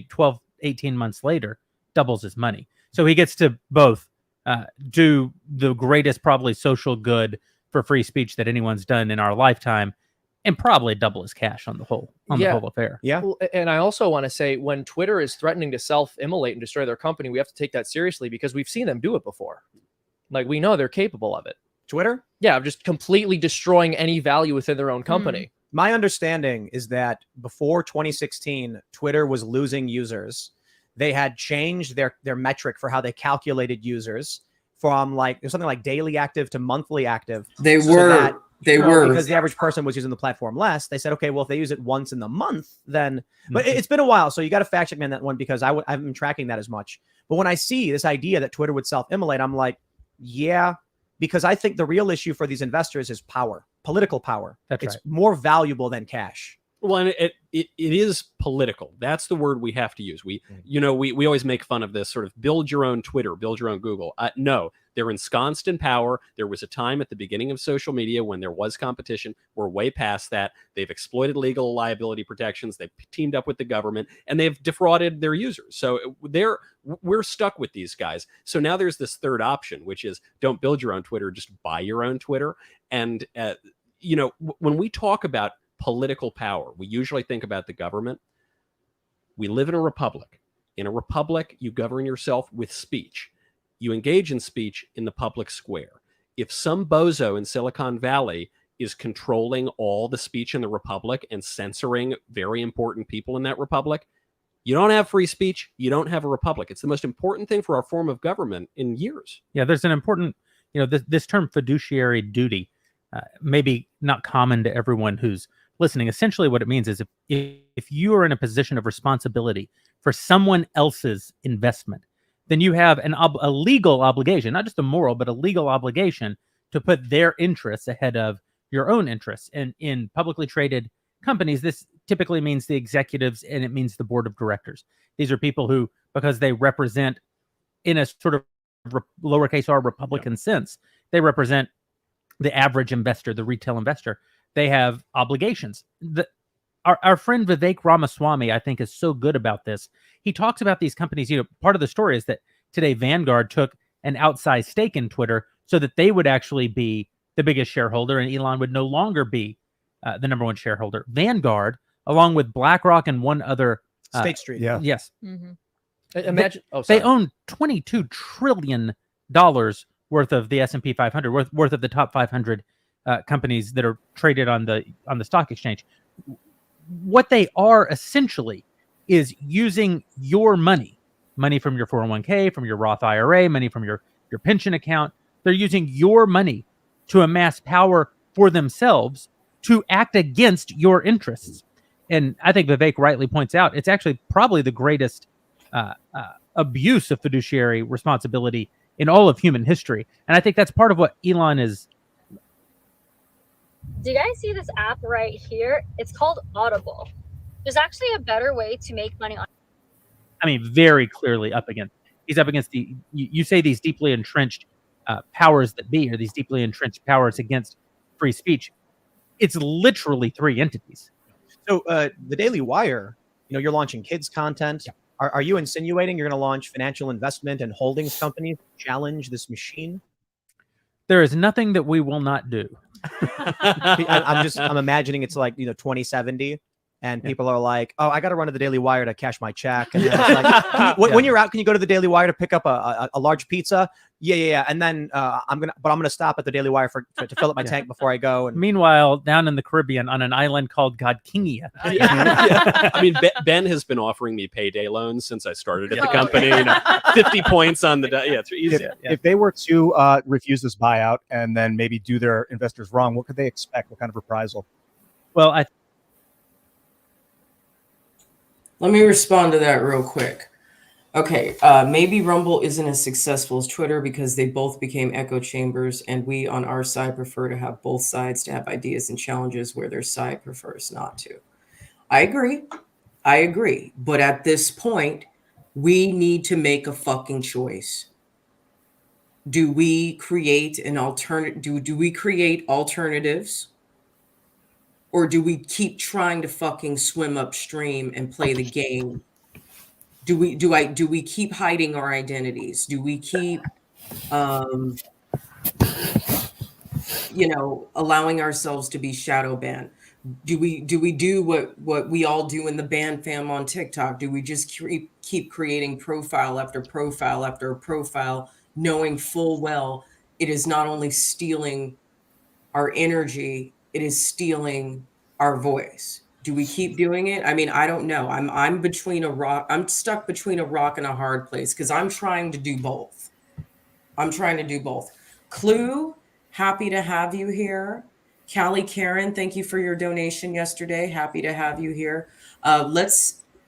18 months later, doubles his money. So he gets to both do the greatest probably social good for free speech that anyone's done in our lifetime, and probably double his cash on the whole affair. Yeah. Well, and I also want to say, when Twitter is threatening to self-immolate and destroy their company, we have to take that seriously, because we've seen them do it before. Like, we know they're capable of it. Twitter? Yeah, of just completely destroying any value within their own company. My understanding is that before 2016, Twitter was losing users. They had changed their metric for how they calculated users from like something like daily active to monthly active. They were because the average person was using the platform less. They said, okay, well, if they use it once in the month, then. But it's been a while, so you got to fact check me on that one, because I haven't been tracking that as much. But when I see this idea that Twitter would self-immolate, I'm like, yeah, because I think the real issue for these investors is power, political power. It's more valuable than cash. Well, and it is political. That's the word we have to use. We always make fun of this sort of build your own Twitter, build your own Google. No, they're ensconced in power. There was a time at the beginning of social media when there was competition. We're way past that. They've exploited legal liability protections. They've teamed up with the government, and they've defrauded their users. So we're stuck with these guys. So now there's this third option, which is don't build your own Twitter, just buy your own Twitter. And when we talk about political power, we usually think about the government. We live in a republic. In a republic, you govern yourself with speech. You engage in speech in the public square. If some bozo in Silicon Valley is controlling all the speech in the republic and censoring very important people in that republic, you don't have free speech. You don't have a republic. It's the most important thing for our form of government in years. Yeah, there's an important, this term fiduciary duty, maybe not common to everyone who's listening. Essentially what it means is if you are in a position of responsibility for someone else's investment, then you have a legal obligation, not just a moral, but a legal obligation to put their interests ahead of your own interests. And in publicly traded companies, this typically means the executives and it means the board of directors. These are people who, because they represent, in a sort of lowercase r Republican sense, they represent the average investor, the retail investor. They have obligations. Our friend Vivek Ramaswamy, I think, is so good about this. He talks about these companies. Part of the story is that today Vanguard took an outsized stake in Twitter so that they would actually be the biggest shareholder and Elon would no longer be the number one shareholder. Vanguard, along with BlackRock and one other State Street. Yeah. Yes. Imagine They own $22 trillion worth of the S&P 500, worth of the top 500 companies that are traded on the stock exchange. What they are essentially is using your money from your 401k, from your Roth IRA, money from your pension account. They're using your money to amass power for themselves to act against your interests. And I think Vivek rightly points out, it's actually probably the greatest abuse of fiduciary responsibility in all of human history. And I think that's part of what Elon is. Do you guys see this app right here? It's called Audible. There's actually a better way to make money on. I mean, very clearly he's up against you say these deeply entrenched powers that be, or these deeply entrenched powers against free speech. It's literally three entities. So the Daily Wire, you're launching kids content. Yeah. Are you insinuating you're going to launch financial investment and holdings companies to challenge this machine? There is nothing that we will not do. I'm imagining it's like 2070, and people are like, "Oh, I got to run to the Daily Wire to cash my check." And then it's like, when you're out, can you go to the Daily Wire to pick up a large pizza? Yeah. And then I'm gonna stop at the Daily Wire to fill up my tank before I go. And meanwhile, down in the Caribbean on an island called Godkingia. I mean, Ben has been offering me payday loans since I started at the company. 50 points on the it's easy. If they were to refuse this buyout and then maybe do their investors wrong, what could they expect? What kind of reprisal? Well, let me respond to that real quick. Okay, maybe Rumble isn't as successful as Twitter because they both became echo chambers, and we on our side prefer to have both sides to have ideas and challenges where their side prefers not to. I agree. But at this point, we need to make a fucking choice. Do we create an alternative? Do we create alternatives? Or do we keep trying to fucking swim upstream and play the game? Do we keep hiding our identities? Do we keep allowing ourselves to be shadow banned? Do we do what we all do in the ban fam on TikTok? Do we just keep creating profile after profile after profile, knowing full well it is not only stealing our energy, it is stealing our voice? Do we keep doing it? I mean, I don't know. I'm between a rock. I'm stuck between a rock and a hard place because I'm trying to do both. Clue, happy to have you here. Callie Karen, thank you for your donation yesterday. Happy to have you here.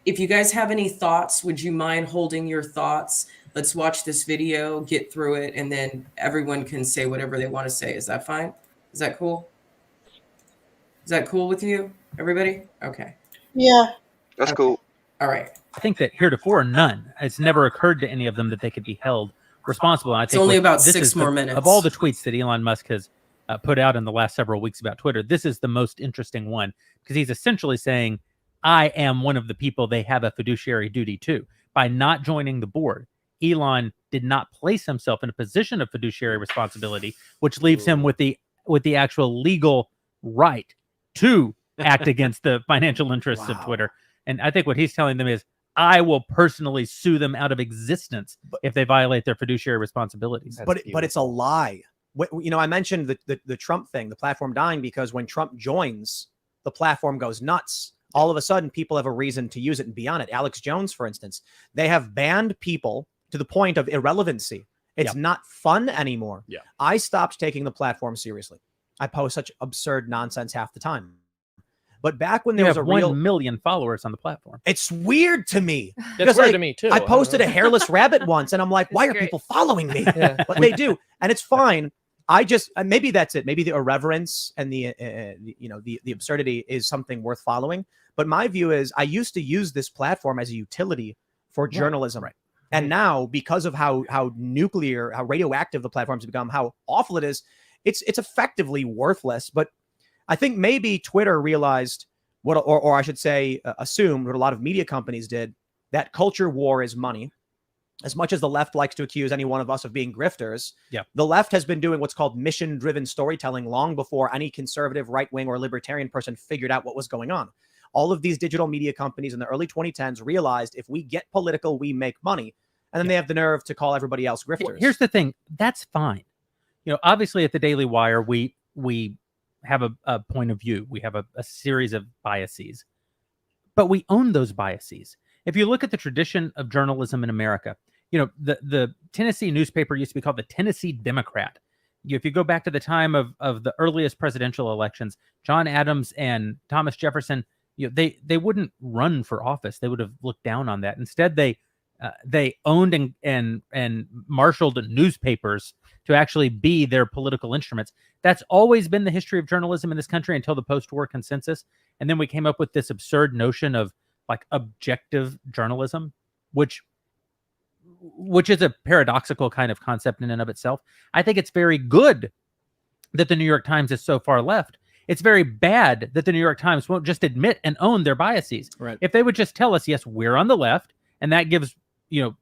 If you guys have any thoughts, would you mind holding your thoughts? Let's watch this video, get through it, and then everyone can say whatever they want to say. Is that fine? Is that cool? Is that cool with you, everybody? Okay. Yeah. That's cool. All right. I think that heretofore, none. It's never occurred to any of them that they could be held responsible. And I think it's only about 6 more minutes. Of all the tweets that Elon Musk has put out in the last several weeks about Twitter, this is the most interesting one because he's essentially saying, I am one of the people they have a fiduciary duty to. By not joining the board, Elon did not place himself in a position of fiduciary responsibility, which leaves him with the actual legal right to act against the financial interests of Twitter. And I think what he's telling them is, I will personally sue them out of existence if they violate their fiduciary responsibilities. But it's a lie. I mentioned the Trump thing, the platform dying, because when Trump joins, the platform goes nuts. All of a sudden, people have a reason to use it and be on it. Alex Jones, for instance, they have banned people to the point of irrelevancy. It's not fun anymore. Yeah. I stopped taking the platform seriously. I post such absurd nonsense half the time. But back when there was 1 million followers on the platform. It's weird to me. That's weird to me too. I posted a hairless rabbit once, and I'm like, why are people following me? But they do, and it's fine. I just maybe that's it. Maybe the irreverence and the absurdity is something worth following. But my view is I used to use this platform as a utility for journalism. Right. And now, because of how nuclear, how radioactive the platform's become, how awful it is, it's effectively worthless. But I think maybe Twitter realized what, or I should say, assumed what a lot of media companies did, that culture war is money. As much as the left likes to accuse any one of us of being grifters, the left has been doing what's called mission-driven storytelling long before any conservative, right-wing, or libertarian person figured out what was going on. All of these digital media companies in the early 2010s realized if we get political, we make money. And then they have the nerve to call everybody else grifters. Here's the thing. That's fine. Obviously at the Daily Wire, we have a point of view. We have a series of biases. But we own those biases. If you look at the tradition of journalism in America, the Tennessee newspaper used to be called the Tennessee Democrat. If you go back to the time of the earliest presidential elections, John Adams and Thomas Jefferson, they wouldn't run for office. They would have looked down on that. Instead, they owned and marshaled newspapers to actually be their political instruments. That's always been the history of journalism in this country until the post-war consensus. And then we came up with this absurd notion of like objective journalism, which is a paradoxical kind of concept in and of itself. I think it's very good that the New York Times is so far left. It's very bad that the New York Times won't just admit and own their biases. Right. If they would just tell us, yes, we're on the left, and that gives you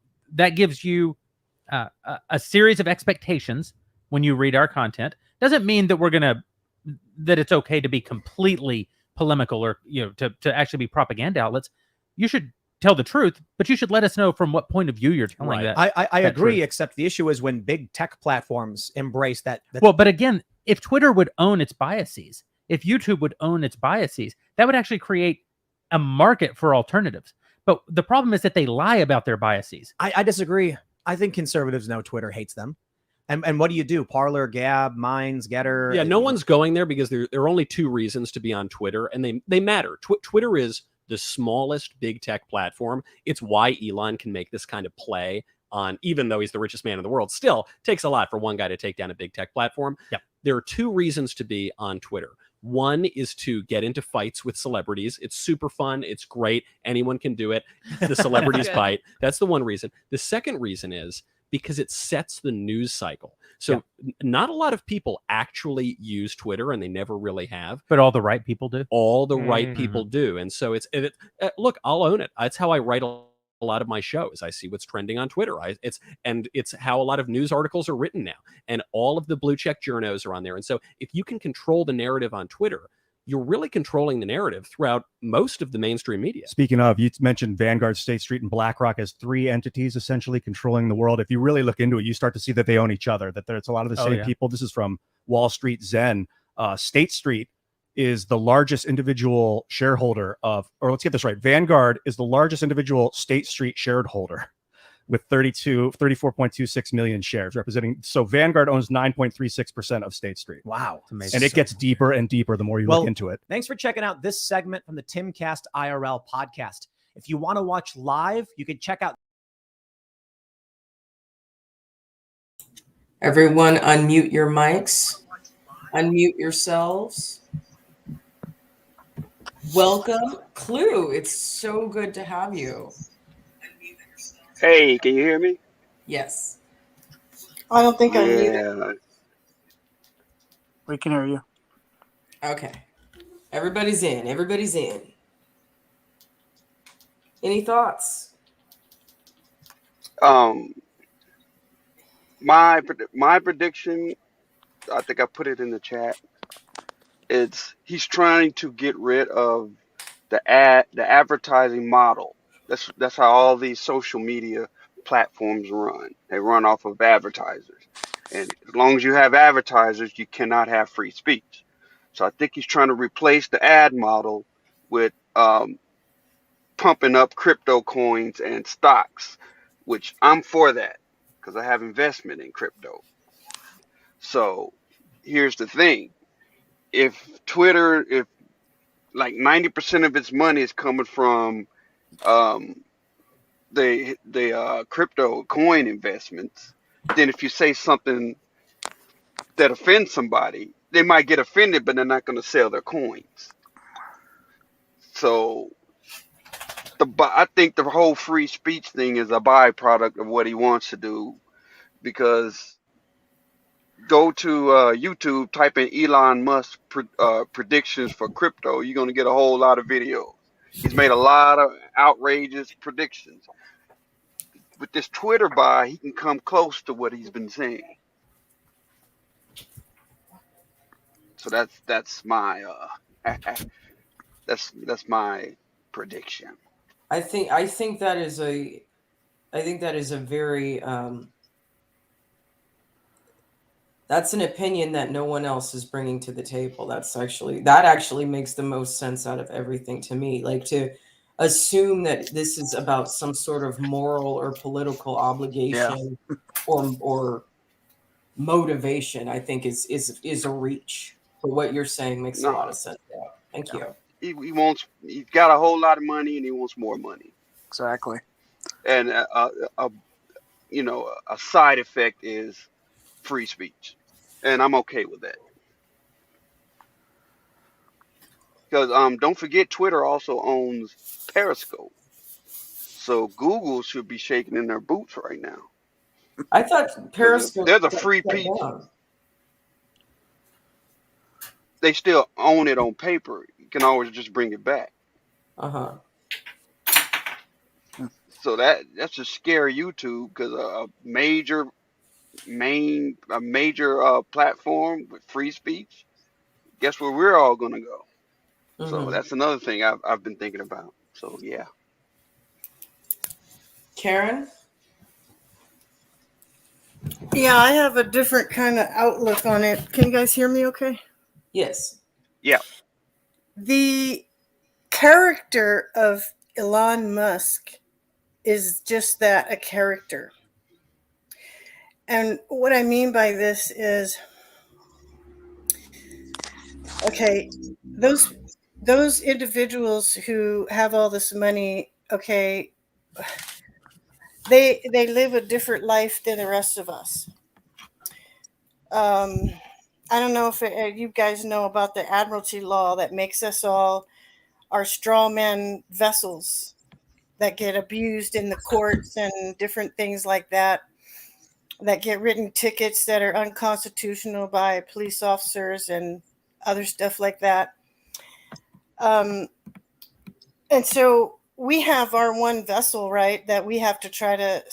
a series of expectations when you read our content, doesn't mean that that it's okay to be completely polemical or to actually be propaganda outlets. You should tell the truth, but you should let us know from what point of view you're telling that. I that agree, truth. except the issue is when big tech platforms embrace that. Well, but again, if Twitter would own its biases, if YouTube would own its biases, that would actually create a market for alternatives. But the problem is that they lie about their biases. I disagree. I think conservatives know Twitter hates them. And what do you do? Parler, Gab, Minds, Getter? Yeah, no one's going there because there are only two reasons to be on Twitter, and they matter. Twitter is the smallest big tech platform. It's why Elon can make this kind of play on, even though he's the richest man in the world, still takes a lot for one guy to take down a big tech platform. Yep. There are two reasons to be on Twitter. One is to get into fights with celebrities. It's super fun. It's great. Anyone can do it. The celebrities bite. That's the one reason. The second reason is because it sets the news cycle. So not a lot of people actually use Twitter, and they never really have. But all the right people do. All the right people do. And so look, I'll own it. That's how I write a lot of my shows. I see what's trending on Twitter. It's how a lot of news articles are written now. And all of the blue check journos are on there. And so if you can control the narrative on Twitter, you're really controlling the narrative throughout most of the mainstream media. Speaking of, you mentioned Vanguard, State Street, and BlackRock as three entities essentially controlling the world. If you really look into it, you start to see that they own each other, that there's a lot of the same people. This is from Wall Street Zen. State Street is the largest individual shareholder of, or let's get this right, Vanguard is the largest individual State Street shareholder with 34.26 million shares representing. So Vanguard owns 9.36% of State Street. Wow. And it gets deeper and deeper the more you look into it. Thanks for checking out this segment from the Timcast IRL podcast. If you want to watch live, you can check out. Everyone unmute your mics. Unmute yourselves. Welcome, Clue. It's so good to have you. Hey, can you hear me? Yes. I don't think I need it. We can hear you. Okay. Everybody's in. Everybody's in. Any thoughts? My prediction, I think I put it in the chat. He's trying to get rid of the advertising model. That's how all these social media platforms run. They run off of advertisers. And as long as you have advertisers, you cannot have free speech. So I think he's trying to replace the ad model with pumping up crypto coins and stocks, which I'm for that because I have investment in crypto. So here's the thing. If like 90% of its money is coming from the crypto coin investments, then if you say something that offends somebody, they might get offended, but they're not going to sell their coins. So I think the whole free speech thing is a byproduct of what he wants to do, because go to YouTube, type in Elon Musk predictions for crypto. You're going to get a whole lot of videos. He's made a lot of outrageous predictions. With this Twitter buy, he can come close to what he's been saying. So that's my that's my prediction. I think that is a very that's an opinion that no one else is bringing to the table. That actually makes the most sense out of everything to me. Like, to assume that this is about some sort of moral or political obligation or motivation, I think is a reach. But what you're saying makes a lot of sense. Yeah. Thank you. He's got a whole lot of money and he wants more money. Exactly. And a side effect is free speech, and I'm okay with that. Because don't forget, Twitter also owns Periscope, so Google should be shaking in their boots right now. I thought Periscope. There's a free piece. They still own it on paper. You can always just bring it back. So that just scare YouTube, because a major platform with free speech, guess where we're all gonna go? So that's another thing I've been thinking about. So yeah. Karen? Yeah, I have a different kind of outlook on it. Can you guys hear me okay? Yes. Yeah. The character of Elon Musk is just that, a character. And what I mean by this is, okay, those individuals who have all this money, okay, they live a different life than the rest of us. I don't know if you guys know about the Admiralty law that makes us all our straw man vessels that get abused in the courts and different things like that get written tickets that are unconstitutional by police officers and other stuff like that. And so we have our one vessel, right, that we have to try to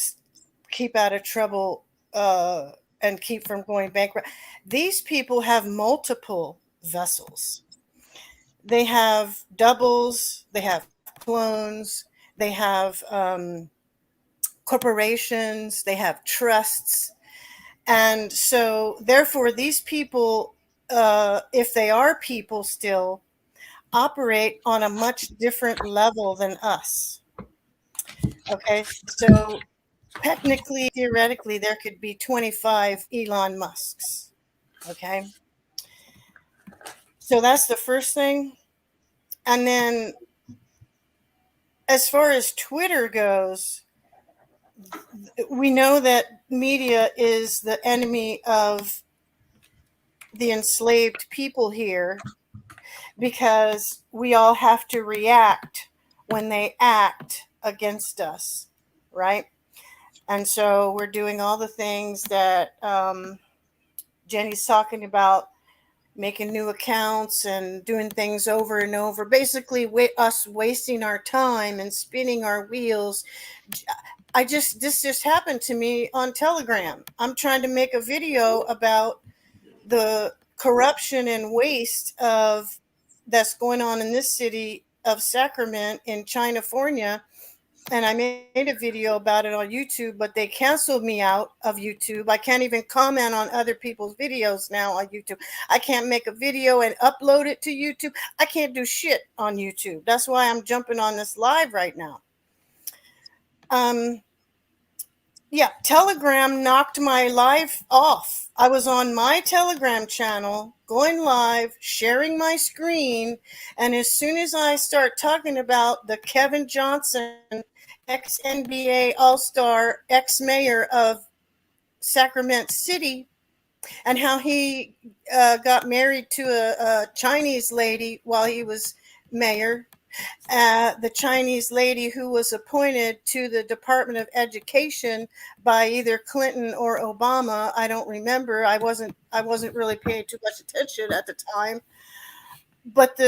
keep out of trouble and keep from going bankrupt. These people have multiple vessels. They have doubles, they have clones, they have corporations, they have trusts. And so therefore these people, if they are people still, operate on a much different level than us. Okay, so technically, theoretically, there could be 25 Elon Musks. Okay. So that's the first thing. And then as far as Twitter goes, we know that media is the enemy of the enslaved people here, because we all have to react when they act against us, right? And so we're doing all the things that Jenny's talking about, making new accounts and doing things over and over, basically us wasting our time and spinning our wheels. This just happened to me on Telegram. I'm trying to make a video about the corruption and waste that's going on in this city of Sacramento in California. And I made a video about it on YouTube, but they canceled me out of YouTube. I can't even comment on other people's videos now on YouTube. I can't make a video and upload it to YouTube. I can't do shit on YouTube. That's why I'm jumping on this live right now. Yeah, Telegram knocked my live off. I was on my Telegram channel, going live, sharing my screen, and as soon as I start talking about the Kevin Johnson, ex-NBA All-Star, ex-mayor of Sacramento City, and how he got married to a Chinese lady while he was mayor, the Chinese lady who was appointed to the Department of Education by either Clinton or Obama. I don't remember. I wasn't really paying too much attention at the time. But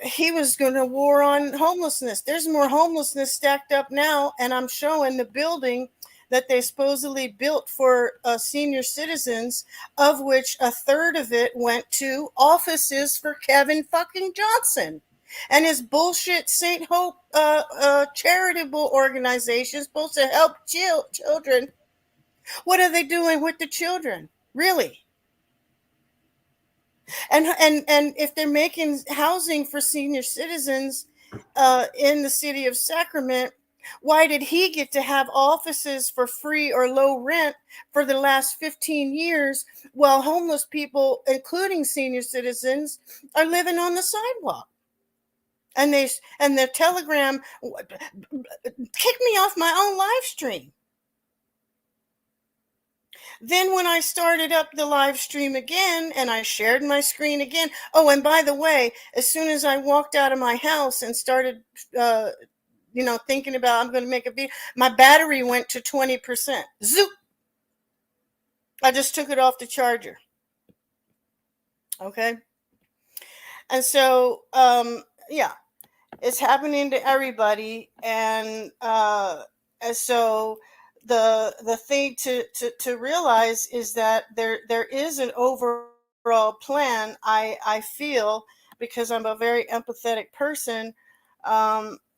he was going to war on homelessness. There's more homelessness stacked up now, and I'm showing the building that they supposedly built for senior citizens, of which a third of it went to offices for Kevin fucking Johnson and his bullshit St. Hope charitable organization supposed to help children. What are they doing with the children? Really? And if they're making housing for senior citizens in the city of Sacramento, why did he get to have offices for free or low rent for the last 15 years while homeless people, including senior citizens, are living on the sidewalk? And the Telegram kicked me off my own live stream. Then when I started up the live stream again and I shared my screen again. Oh, and by the way, as soon as I walked out of my house and started, thinking about I'm going to make a video, my battery went to 20%. Zoop! I just took it off the charger. Okay. And so, it's happening to everybody. And so the thing to realize is that there is an overall plan. I feel, because I'm a very empathetic person,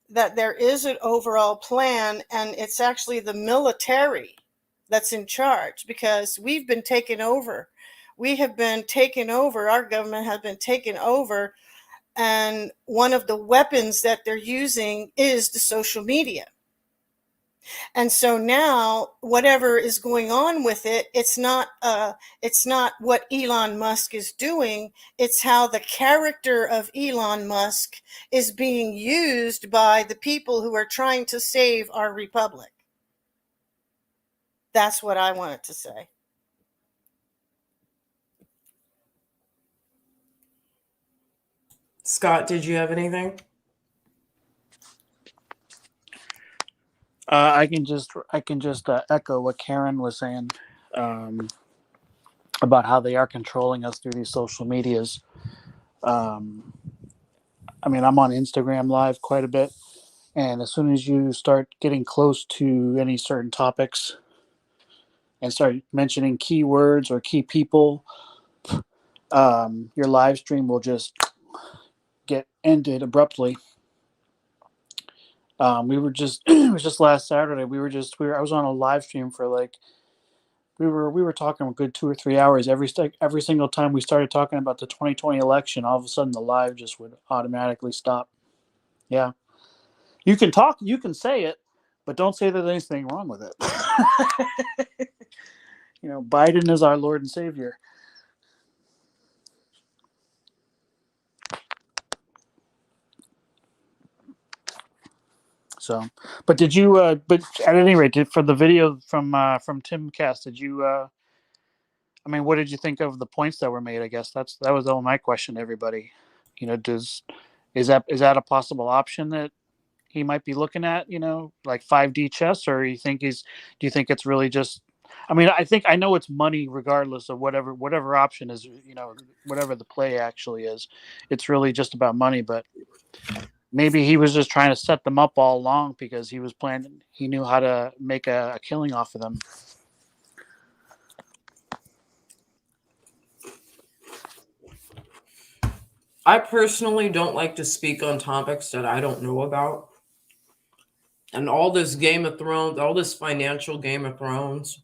that there is an overall plan, and it's actually the military that's in charge, because we've been taken over. We have been taken over. Our government has been taken over. And one of the weapons that they're using is the social media. And so now, whatever is going on with it, it's not what Elon Musk is doing. It's how the character of Elon Musk is being used by the people who are trying to save our republic. That's what I wanted to say. Scott, did you have anything? I can just echo what Karen was saying about how they are controlling us through these social medias. I'm on Instagram Live quite a bit, and as soon as you start getting close to any certain topics and start mentioning keywords or key people, your live stream will just get ended abruptly. We were just it was just last Saturday. I was on a live stream for we were talking a good 2 or 3 hours. Every single time we started talking about the 2020 election, all of a sudden the live just would automatically stop. Yeah, you can talk, you can say it, but don't say there's anything wrong with it. Biden is our Lord and Savior. So, but did you? But at any rate, for the video from Tim Cass, did you? What did you think of the points that were made? I guess that was all my question to everybody. Is that a possible option that he might be looking at? Like 5D chess, or do you think it's really just? I know it's money regardless of whatever option is. Whatever the play actually is, it's really just about money, but. Maybe he was just trying to set them up all along because he was planning. He knew how to make a killing off of them. I personally don't like to speak on topics that I don't know about. And all this Game of Thrones, all this financial Game of Thrones,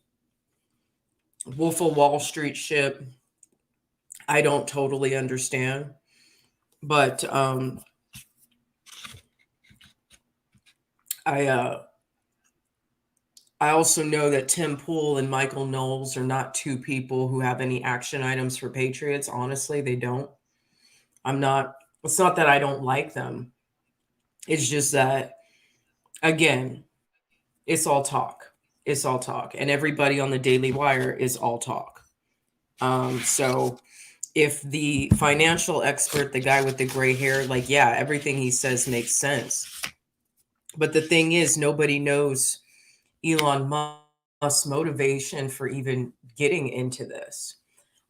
Wolf of Wall Street shit, I don't totally understand. But I also know that Tim Pool and Michael Knowles are not two people who have any action items for Patriots. Honestly, they don't. It's not that I don't like them. It's just that, again, it's all talk. It's all talk. And everybody on the Daily Wire is all talk. So if the financial expert, the guy with the gray hair, like, yeah, everything he says makes sense. But the thing is, nobody knows Elon Musk's motivation for even getting into this.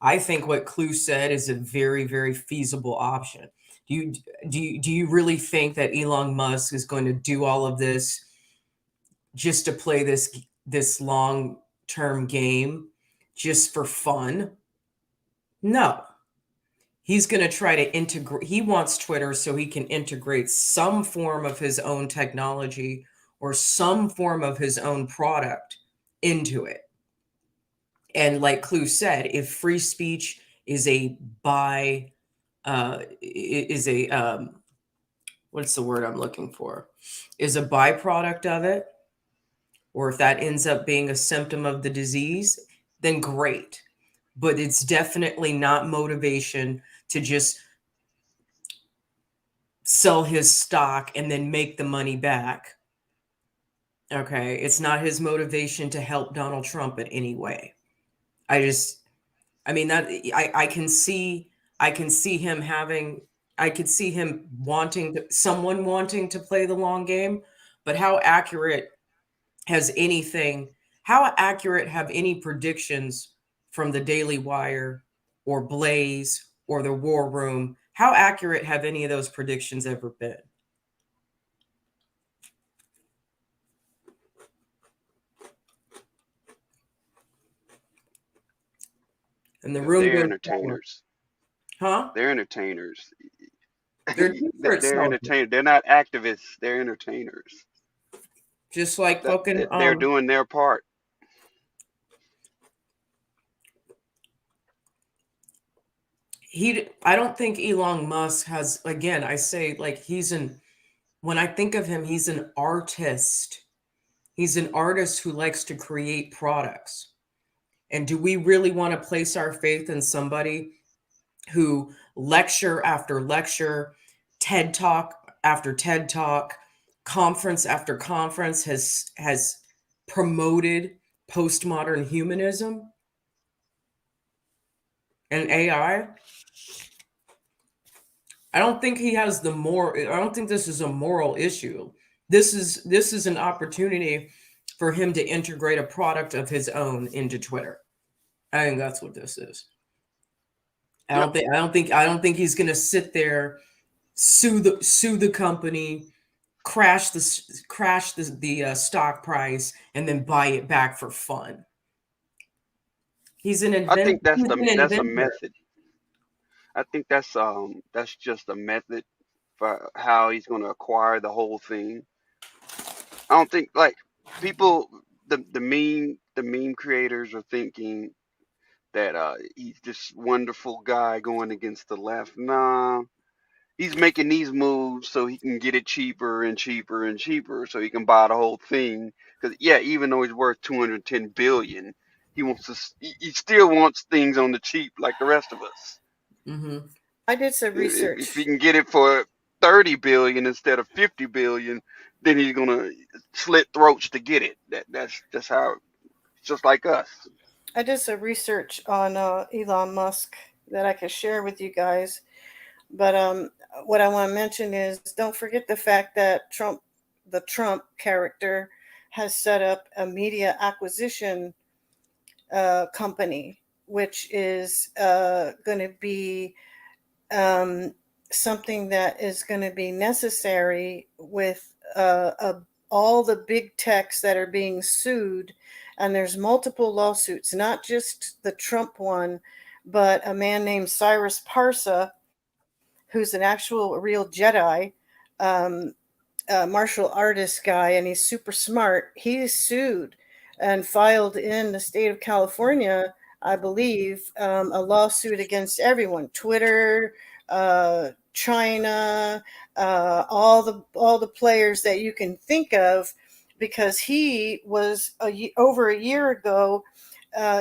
I think what Clue said is a very, very feasible option. Do you really think that Elon Musk is going to do all of this just to play this long-term game just for fun? No. He's going to try to integrate. He wants Twitter so he can integrate some form of his own technology or some form of his own product into it. And like Clue said, if free speech is a what's the word I'm looking for? Is a byproduct of it, or if that ends up being a symptom of the disease, then great. But it's definitely not motivation to just sell his stock and then make the money back. Okay, it's not his motivation to help Donald Trump in any way. I mean that I can see him having, I could see him someone wanting to play the long game, but how accurate have any predictions from the Daily Wire or Blaze or the War Room, how accurate have any of those predictions ever been? And the room They're goes entertainers. Huh? They're entertainers. They're They're entertainers. They're not activists. They're entertainers. Just like fucking they're doing their part. I don't think Elon Musk has, again, I say, like, when I think of him, he's an artist. He's an artist who likes to create products. And do we really want to place our faith in somebody who lecture after lecture, TED Talk after TED Talk, conference after conference has promoted postmodern humanism and AI? I don't think he has I don't think this is a moral issue. This is an opportunity for him to integrate a product of his own into Twitter. I think that's what this is. I don't think he's going to sit there, sue the company, crash the stock price, and then buy it back for fun. He's an inventor. I think that's a method. I think that's just a method for how he's going to acquire the whole thing. I don't think, like, people, the meme creators are thinking that he's this wonderful guy going against the left. Nah, he's making these moves so he can get it cheaper and cheaper and cheaper, so he can buy the whole thing. Because yeah, even though he's worth 210 billion, he still wants things on the cheap like the rest of us. Mm-hmm. I did some research. If he can get it for 30 billion instead of 50 billion, then he's gonna slit throats to get it. That's how, just like us. I did some research on Elon Musk that I could share with you guys. But what I want to mention is, don't forget the fact that the Trump character, has set up a media acquisition company, which is going to be something that is going to be necessary with all the big techs that are being sued. And there's multiple lawsuits, not just the Trump one, but a man named Cyrus Parsa, who's an actual real Jedi, martial artist guy, and he's super smart. He's sued and filed in the state of California, I believe, a lawsuit against everyone: Twitter, China, all the players that you can think of, because he was over a year ago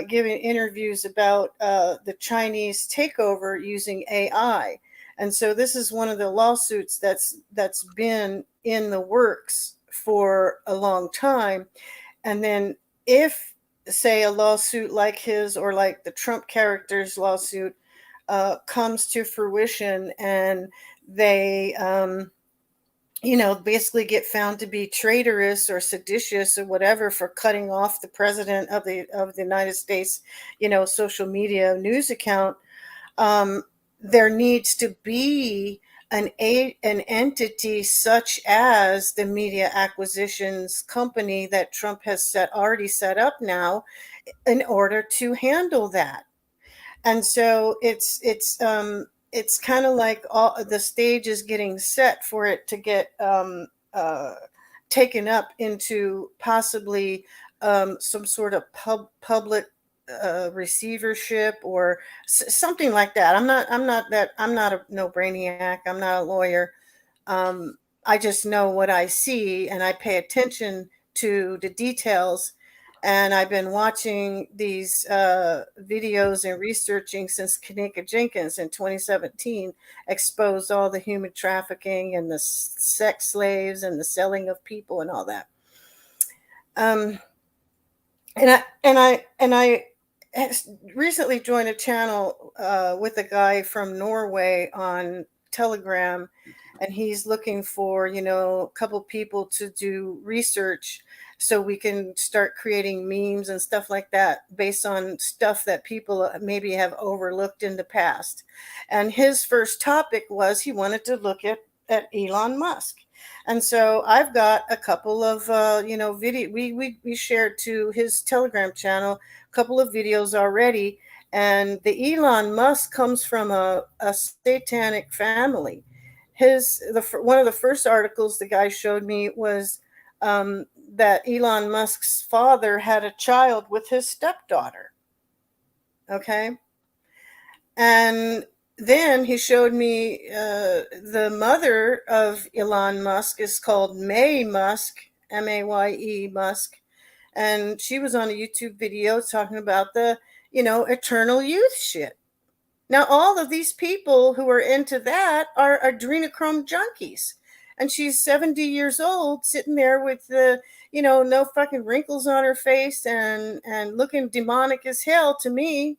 giving interviews about the Chinese takeover using AI. And so this is one of the lawsuits that's been in the works for a long time. And then if, say, a lawsuit like his or like the Trump character's lawsuit comes to fruition, and they basically get found to be traitorous or seditious or whatever for cutting off the president of the United States, social media news account. There needs to be an entity such as the media acquisitions company that Trump has already set up now in order to handle that. And so it's kind of like all the stage is getting set for it to get taken up into possibly some sort of public receivership or something like that. I'm not no brainiac. I'm not a lawyer. I just know what I see, and I pay attention to the details. And I've been watching these videos and researching since Kanika Jenkins in 2017 exposed all the human trafficking and the sex slaves and the selling of people and all that. And I recently joined a channel with a guy from Norway on Telegram, and he's looking for, a couple people to do research so we can start creating memes and stuff like that based on stuff that people maybe have overlooked in the past. And his first topic was he wanted to look at Elon Musk. And so I've got a couple of, video. We shared to his Telegram channel a couple of videos already. And the Elon Musk comes from a satanic family. One of the first articles the guy showed me was that Elon Musk's father had a child with his stepdaughter. Okay. And then he showed me the mother of Elon Musk is called Mae Musk, M-A-Y-E Musk. And she was on a YouTube video talking about the, eternal youth shit. Now, all of these people who are into that are adrenochrome junkies. And she's 70 years old, sitting there with the, no fucking wrinkles on her face and looking demonic as hell to me.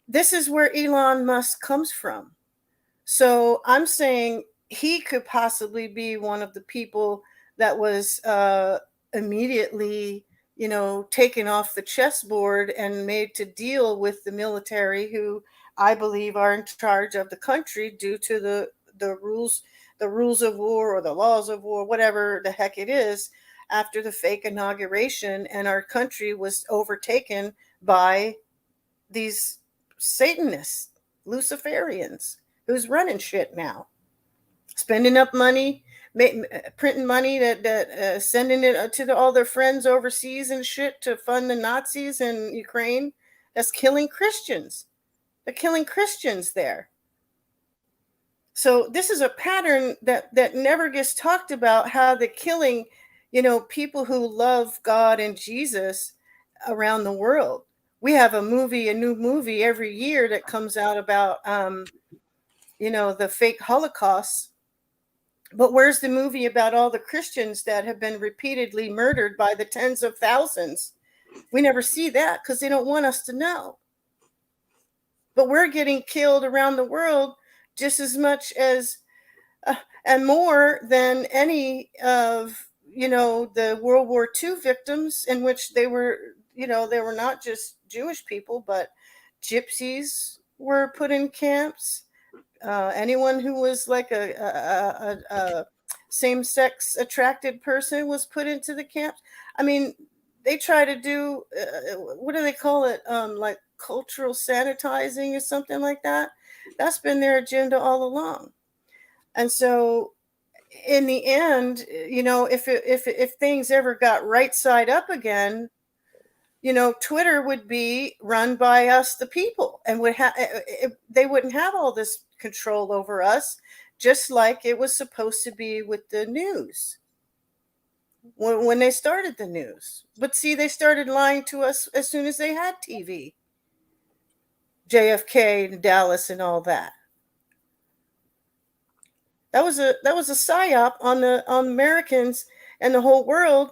This is where Elon Musk comes from. So I'm saying he could possibly be one of the people that was immediately, taken off the chessboard and made to deal with the military, who I believe are in charge of the country due to the rules of war or the laws of war, whatever the heck it is, after the fake inauguration, and our country was overtaken by these Satanists, Luciferians, who's running shit now, spending up money, printing money, that sending it to all their friends overseas and shit to fund the Nazis in Ukraine. That's killing Christians. They're killing Christians there. So this is a pattern that never gets talked about, how they're killing, people who love God and Jesus around the world. We have a new movie every year that comes out about, the fake Holocaust. But where's the movie about all the Christians that have been repeatedly murdered by the tens of thousands? We never see that because they don't want us to know. But we're getting killed around the world just as much as and more than any of, the World War II victims, in which they were, they were not just Jewish people, but gypsies were put in camps. Anyone who was like a same-sex attracted person was put into the camps. I mean, they try to do, what do they call it? Like cultural sanitizing or something like that. That's been their agenda all along. And so in the end, if things ever got right side up again, Twitter would be run by us, the people, and they wouldn't have all this control over us, just like it was supposed to be with the news when they started the news. But see, they started lying to us as soon as they had TV. JFK and Dallas and all that. That was a psyop on Americans and the whole world.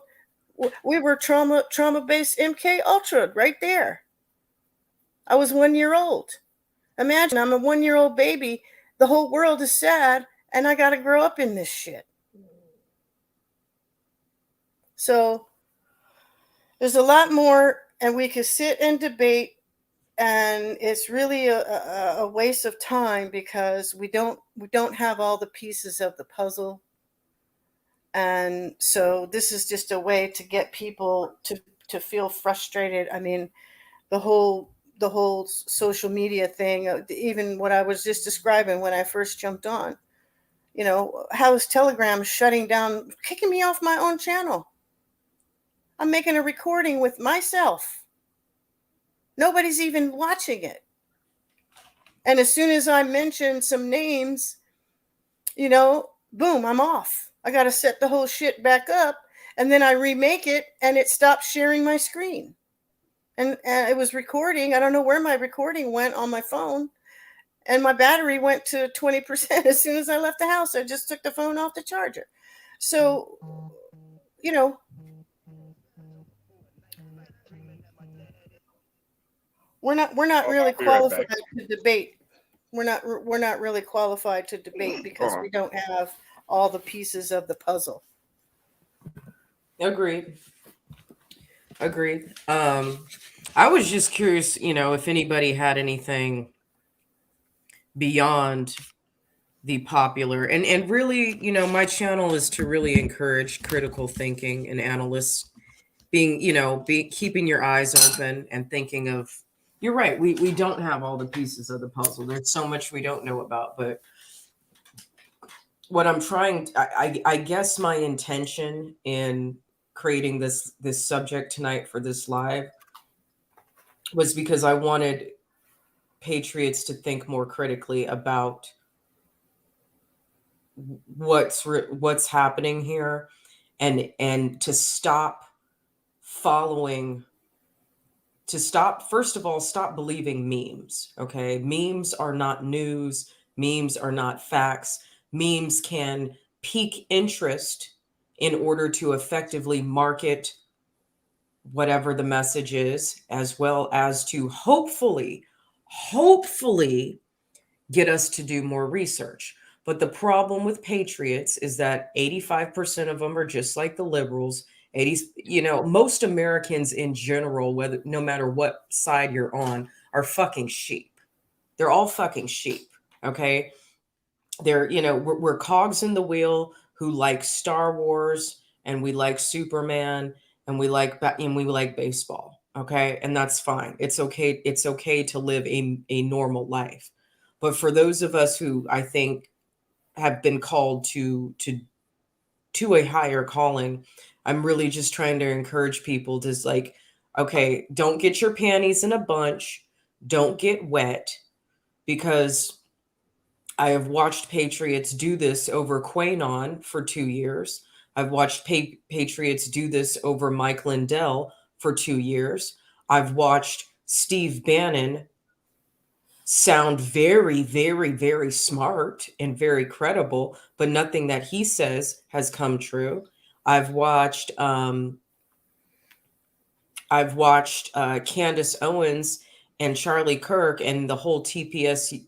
We were trauma-based MK Ultra right there. I was 1 year old. Imagine I'm a 1-year-old baby. The whole world is sad, and I got to grow up in this shit. So there's a lot more, and we could sit and debate, and it's really a waste of time because we don't have all the pieces of the puzzle. And so this is just a way to get people to feel frustrated. I mean, the whole social media thing, even what I was just describing when I first jumped on, how is Telegram shutting down, kicking me off my own channel? I'm making a recording with myself. Nobody's even watching it. And as soon as I mention some names, boom, I'm off. I got to set the whole shit back up. And then I remake it and it stopped sharing my screen. And it was recording. I don't know where my recording went on my phone. And my battery went to 20% as soon as I left the house. I just took the phone off the charger. So, we're not really qualified to debate. We're not really qualified to debate because we don't have all the pieces of the puzzle. Agreed. I was just curious, if anybody had anything beyond the popular and really, my channel is to really encourage critical thinking and analysts being, keeping your eyes open and thinking of, you're right. We don't have all the pieces of the puzzle. There's so much we don't know about, but what I'm trying, I guess my intention in creating this subject tonight for this live was because I wanted patriots to think more critically about what's happening here and to stop first of all, stop believing memes. Okay. Memes are not news. Memes are not facts. Memes can pique interest in order to effectively market whatever the message is, as well as to hopefully get us to do more research. But the problem with patriots is that 85% of them are just like the liberals. Most Americans in general, no matter what side you're on, are fucking sheep. They're all fucking sheep. Okay. They're, we're cogs in the wheel who like Star Wars and we like Superman and we like baseball. Okay. And that's fine. It's okay. It's okay to live a normal life. But for those of us who I think have been called to a higher calling, I'm really just trying to encourage people to okay, don't get your panties in a bunch. Don't get wet, because I have watched patriots do this over QAnon for 2 years. I've watched patriots do this over Mike Lindell for 2 years. I've watched Steve Bannon sound very, very, very smart and very credible, but nothing that he says has come true. I've watched Candace Owens and Charlie Kirk and the whole TPUSA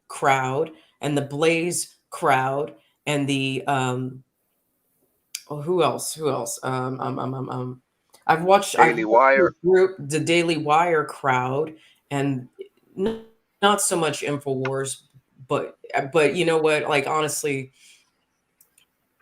crowd and the Blaze crowd and the who else? I've watched Daily Wire group, the Daily Wire crowd, and not so much InfoWars, but you know what? Like, honestly,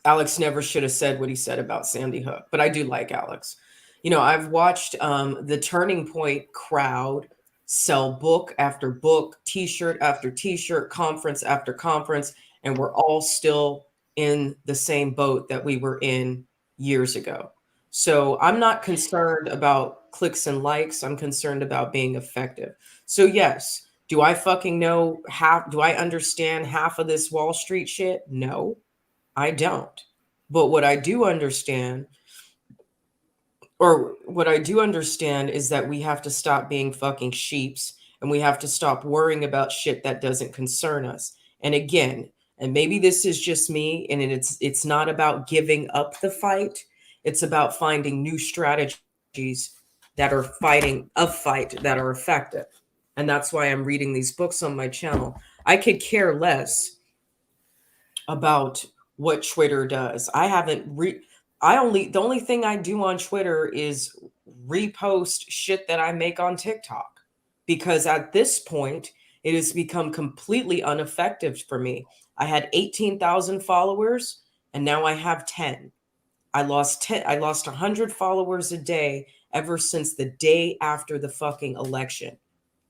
Alex never should have said what he said about Sandy Hook, but I do like Alex. I've watched the Turning Point crowd sell book after book, t-shirt after t-shirt, conference after conference, and we're all still in the same boat that we were in years ago. So I'm not concerned about clicks and likes. I'm concerned about being effective. So yes, do I fucking know do I understand half of this Wall Street shit? No, I don't. But what I do understand is that we have to stop being fucking sheeps and we have to stop worrying about shit that doesn't concern us. And again, and maybe this is just me, and it's not about giving up the fight. It's about finding new strategies that are fighting a fight that are effective. And that's why I'm reading these books on my channel. I could care less about what Twitter does. The only thing I do on Twitter is repost shit that I make on TikTok, because at this point it has become completely ineffective for me. I had 18,000 followers and now I have 10. I lost 100 followers a day ever since the day after the fucking election.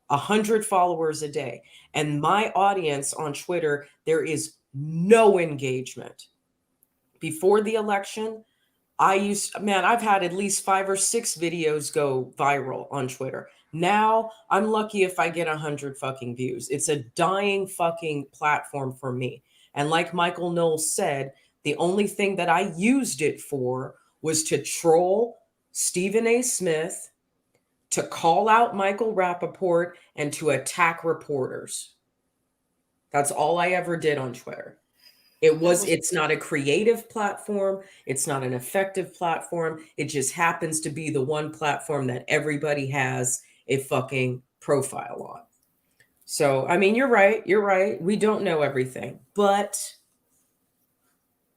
100 followers a day. And my audience on Twitter, there is no engagement. Before the election, I've had at least 5 or 6 videos go viral on Twitter. Now I'm lucky if I get 100 fucking views. It's a dying fucking platform for me. And like Michael Knowles said, the only thing that I used it for was to troll Stephen A. Smith, to call out Michael Rappaport, and to attack reporters. That's all I ever did on Twitter. It's not a creative platform. It's not an effective platform. It just happens to be the one platform that everybody has a fucking profile on. So, I mean, you're right. You're right. We don't know everything, but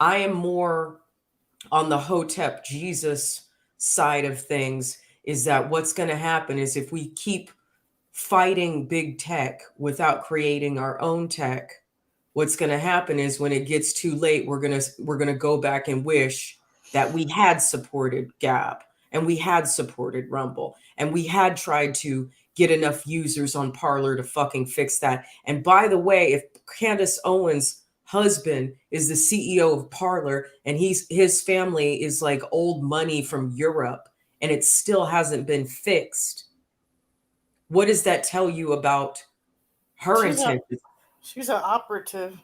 I am more on the HOTEP Jesus side of things. Is that what's going to happen is if we keep fighting big tech without creating our own tech, what's going to happen is when it gets too late, we're going to go back and wish that we had supported Gab and we had supported Rumble and we had tried to get enough users on Parler to fucking fix that. And by the way, if Candace Owens' husband is the CEO of Parler and his family is like old money from Europe and it still hasn't been fixed, what does that tell you about her intentions? She's an operative.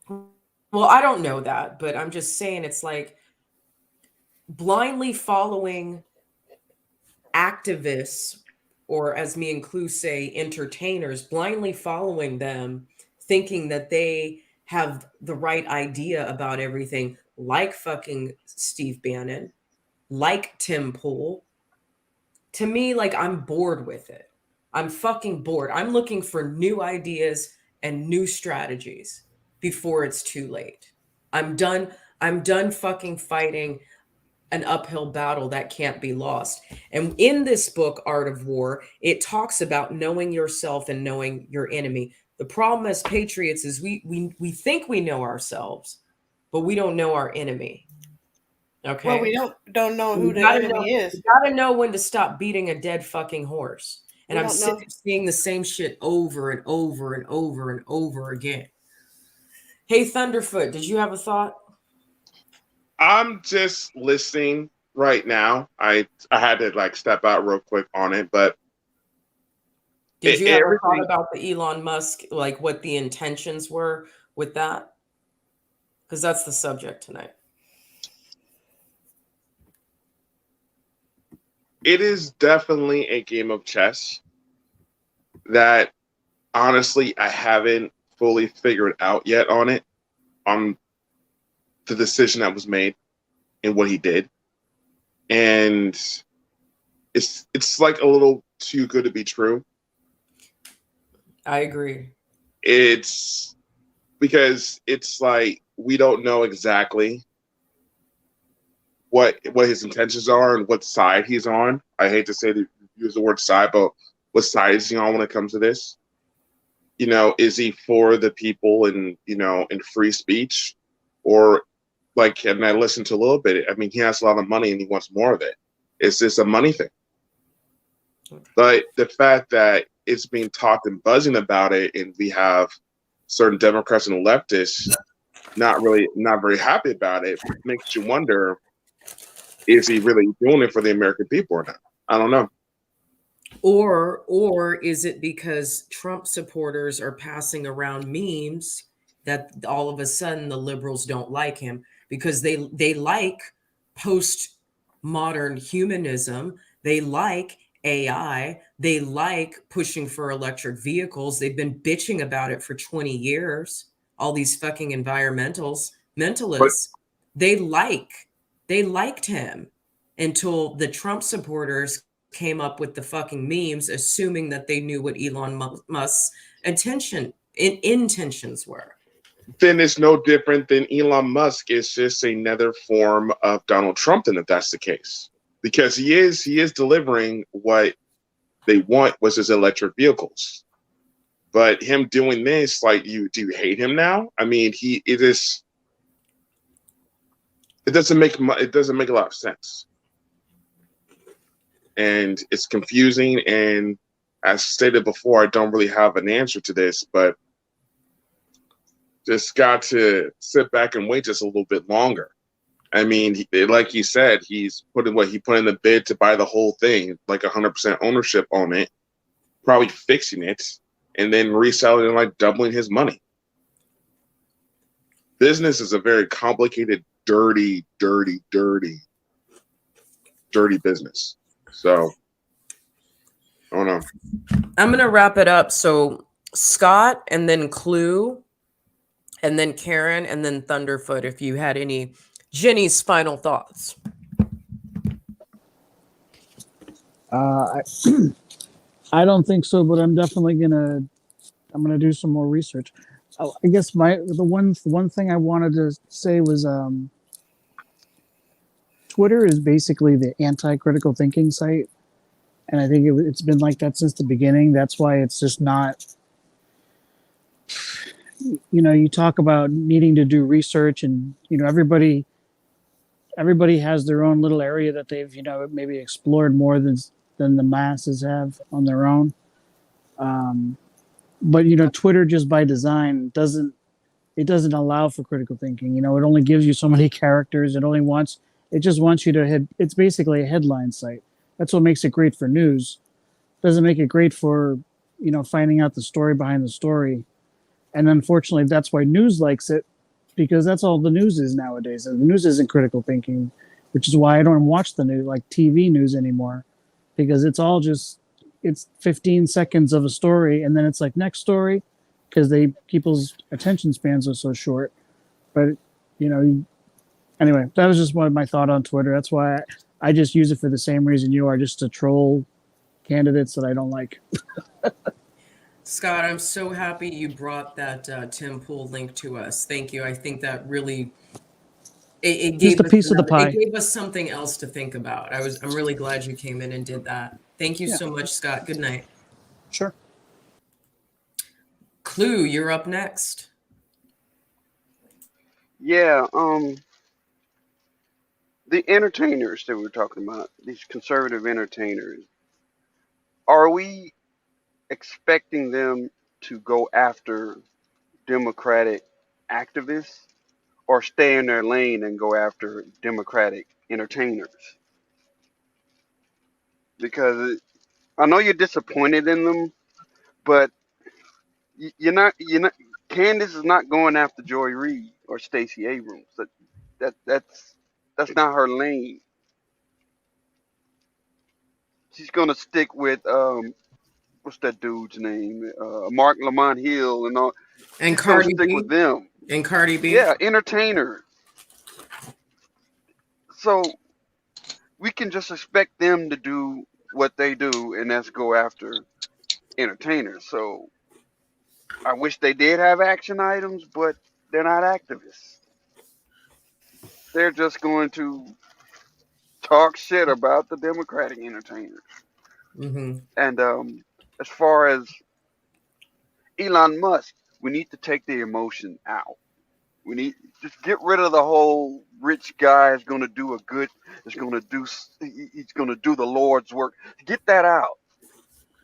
Well, I don't know that, but I'm just saying it's like blindly following activists, or as me and Clue say, entertainers, blindly following them, thinking that they have the right idea about everything, like fucking Steve Bannon, like Tim Pool. To me, like, I'm bored with it. I'm fucking bored. I'm looking for new ideas and new strategies before it's too late. I'm done fucking fighting an uphill battle that can't be lost. And in this book, Art of War, it talks about knowing yourself and knowing your enemy. The problem as patriots is we think we know ourselves, but we don't know our enemy. Okay. Well, we don't know who the enemy is. You gotta know when to stop beating a dead fucking horse. And I'm sick of seeing the same shit over and over and over and over again. Hey, Thunderfoot, did you have a thought? I'm just listening right now. I had to like step out real quick on it, but did you ever thought about the Elon Musk, like what the intentions were with that? Because that's the subject tonight. It is definitely a game of chess that honestly I haven't fully figured out yet on it, on the decision that was made and what he did. And it's like a little too good to be true. I agree. It's because it's like we don't know exactly what his intentions are and what side he's on. I hate to use the word side, but what side is he on when it comes to this? You know, is he for the people and, you know, in free speech? Or like, and I listened to a little bit, I mean, he has a lot of money and he wants more of it. It's just a money thing. But the fact that it's being talked and buzzing about it, and we have certain Democrats and leftists not very happy about it, makes you wonder, is he really doing it for the American people or not? I don't know. Or is it because Trump supporters are passing around memes that all of a sudden the liberals don't like him because they like postmodern humanism, they like AI, they like pushing for electric vehicles. They've been bitching about it for 20 years. All these fucking mentalists, they liked him until the Trump supporters came up with the fucking memes, assuming that they knew what Elon Musk's intentions were. Then it's no different than Elon Musk. It's just another form of Donald Trump. Then, if that's the case, because he is delivering what they want, was his electric vehicles. But him doing this, like, do you hate him now? I mean, it doesn't make a lot of sense, and it's confusing. And as stated before, I don't really have an answer to this, but just got to sit back and wait just a little bit longer. I mean, like he said, he put in the bid to buy the whole thing, like 100% ownership on it, probably fixing it, and then reselling it, like doubling his money. Business is a very complicated, dirty business. So, I don't know. I'm going to wrap it up. So, Scott, and then Clue, and then Karen, and then Thunderfoot, if you had any Jenny's final thoughts. I don't think so, but I'm definitely gonna do some more research. I guess the one thing I wanted to say was Twitter is basically the anti-critical thinking site, and I think it's been like that since the beginning. That's why it's just not. You talk about needing to do research, and everybody has their own little area that they've maybe explored more than the masses have on their own. But Twitter, just by design, doesn't allow for critical thinking. It only gives you so many characters. It just wants you to it's basically a headline site. That's what makes it great for news. Doesn't make it great for finding out the story behind the story. And unfortunately, that's why news likes it, because that's all the news is nowadays. And the news isn't critical thinking, which is why I don't watch the news, like TV news anymore, because it's all it's 15 seconds of a story, and then it's like next story, because people's attention spans are so short. But anyway, that was just one of my thought on Twitter. That's why I just use it for the same reason you are, just to troll candidates that I don't like. Scott, I'm so happy you brought that Tim Pool link to us. Thank you. I think that really it gave just a piece of the pie. It gave us something else to think about. I'm really glad you came in and did that. Thank you so much, Scott. Good night. Sure. Clue, you're up next. Yeah, the entertainers that we're talking about, these conservative entertainers, are we expecting them to go after Democratic activists, or stay in their lane and go after Democratic entertainers? Because I know you're disappointed in them, but you're not. Candace is not going after Joy Reid or Stacey Abrams. That's not her lane. She's gonna stick with what's that dude's name? Mark Lamont Hill and all. And She's gonna Cardi stick B. with them. And Cardi B. Yeah, entertainers. So we can just expect them to do what they do, and that's go after entertainers. So I wish they did have action items, but they're not activists. They're just going to talk shit about the Democratic entertainers. Mm-hmm. And as far as Elon Musk, we need to take the emotion out. We need just get rid of the whole rich guy is going to do he's going to do the Lord's work. Get that out.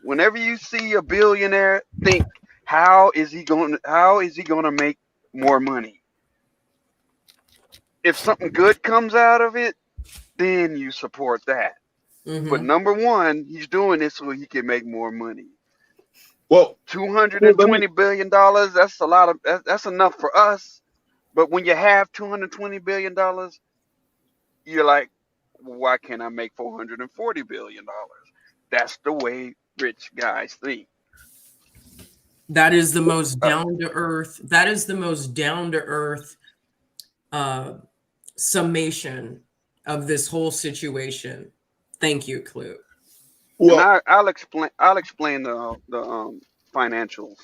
Whenever you see a billionaire, think, how is he going to make more money? If something good comes out of it, then you support that. Mm-hmm. But number one, he's doing this so he can make more money. Well, $220 billion, that's a lot of that's enough for us. But when you have $220 billion, you're like, why can't I make $440 billion? That's the way rich guys think. That is the most down to earth. That is the most down to earth summation of this whole situation. Thank you, Clue. And I'll explain the financials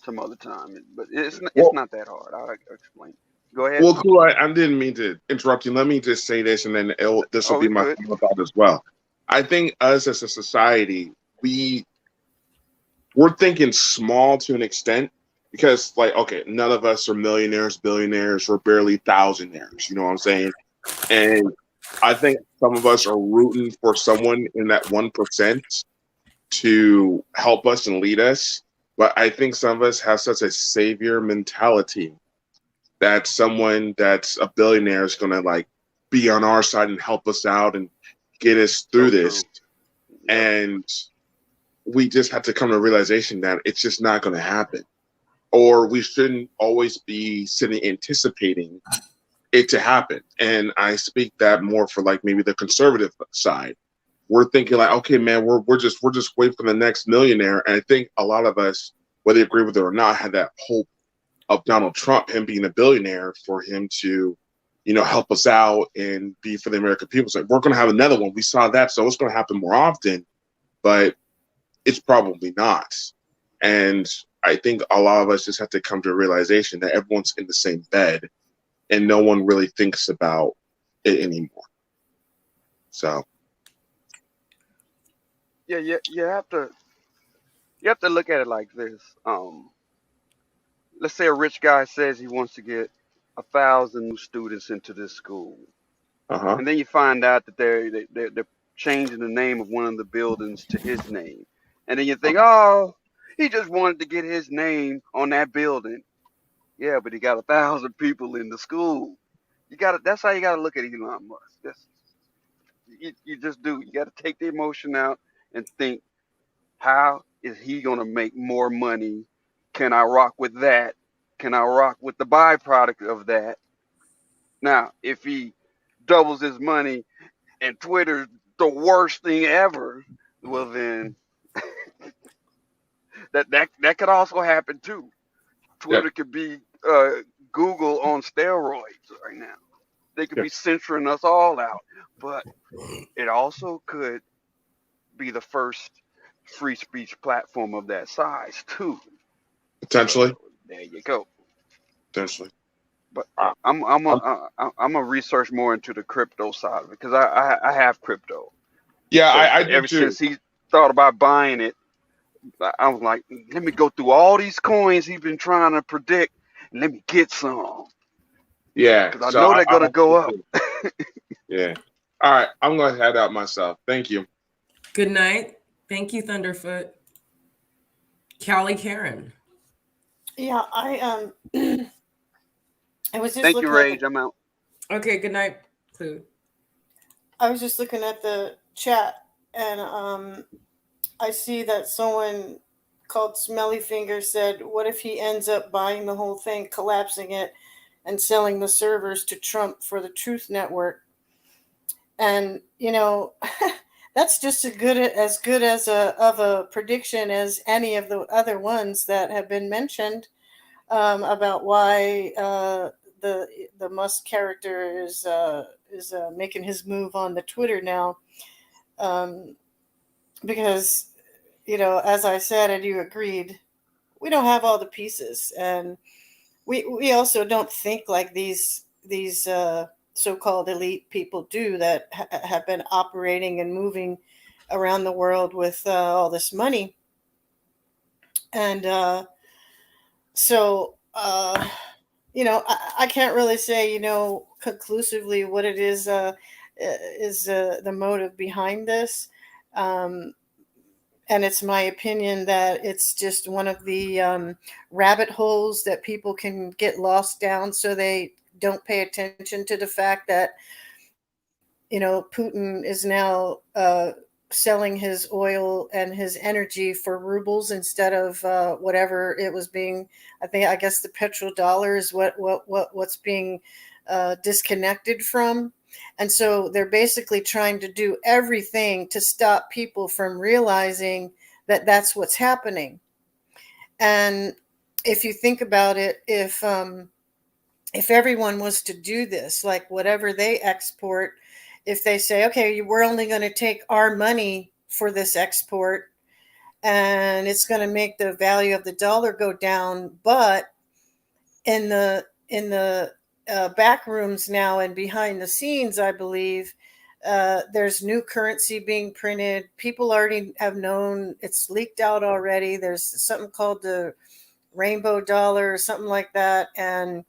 some other time, but it's not that hard. I'll explain. Go ahead. Well, cool. I didn't mean to interrupt you. Let me just say this, and then this will be my final thought as well. I think us as a society, we're thinking small to an extent because, like, okay, none of us are millionaires, billionaires, we're barely thousandaires. You know what I'm saying? And I think some of us are rooting for someone in that 1% to help us and lead us. But I think some of us have such a savior mentality that someone that's a billionaire is going to like be on our side and help us out and get us through this. And we just have to come to a realization that it's just not going to happen. Or we shouldn't always be sitting anticipating it to happen. And I speak that more for like maybe the conservative side. We're thinking like, okay, man, we're just waiting for the next millionaire. And I think a lot of us, whether you agree with it or not, had that hope of Donald Trump, him being a billionaire, for him to, you know, help us out and be for the American people. So we're going to have another one. We saw that, so it's going to happen more often, but it's probably not. And I think a lot of us just have to come to a realization that everyone's in the same bed, and no one really thinks about it anymore. So, yeah, you have to look at it like this. Let's say a rich guy says he wants to get 1,000 new students into this school, and then you find out that they're changing the name of one of the buildings to his name, and then you think, oh, he just wanted to get his name on that building. Yeah, but he got 1,000 people in the school. That's how you gotta look at Elon Musk. You just do. You gotta take the emotion out and think, how is he gonna make more money? Can I rock with that? Can I rock with the byproduct of that? Now, if he doubles his money and Twitter's the worst thing ever, well then that could also happen too. Twitter could be Google on steroids right now. They could be censoring us all out, but it also could be the first free speech platform of that size too. Potentially. So, there you go. Potentially. But I'm a research more into the crypto side of it because I have crypto. Yeah, so I do ever too. since he thought about buying it, I was like, let me go through all these coins he's been trying to predict and let me get some. Yeah, because I know they're gonna go up. Yeah. All right, I'm going to head out myself. Thank you. Good night. Thank you, Thunderfoot. Callie Karen. Yeah, I was just Thank looking you, at Rage. I'm out. Okay, good night, Clue. I was just looking at the chat, and I see that someone called Smelly Finger said, what if he ends up buying the whole thing, collapsing it, and selling the servers to Trump for the Truth Network? And, you know, that's just as good as a prediction as any of the other ones that have been mentioned about why the Musk character is making his move on the Twitter now, because, you know, as I said and you agreed, we don't have all the pieces, and we also don't think like these so-called elite people do that have been operating and moving around the world with all this money. And you know, I can't really say, you know, conclusively what it is the motive behind this. And it's my opinion that it's just one of the rabbit holes that people can get lost down, so they don't pay attention to the fact that, you know, Putin is now selling his oil and his energy for rubles instead of whatever it was being. I guess the petrodollar is what's being disconnected from. And so they're basically trying to do everything to stop people from realizing that that's what's happening. And if you think about it, if everyone was to do this, like whatever they export, if they say, okay, we're only going to take our money for this export, and it's going to make the value of the dollar go down. But in the back rooms now and behind the scenes, I believe there's new currency being printed. People already have known, it's leaked out already. There's something called the rainbow dollar or something like that. And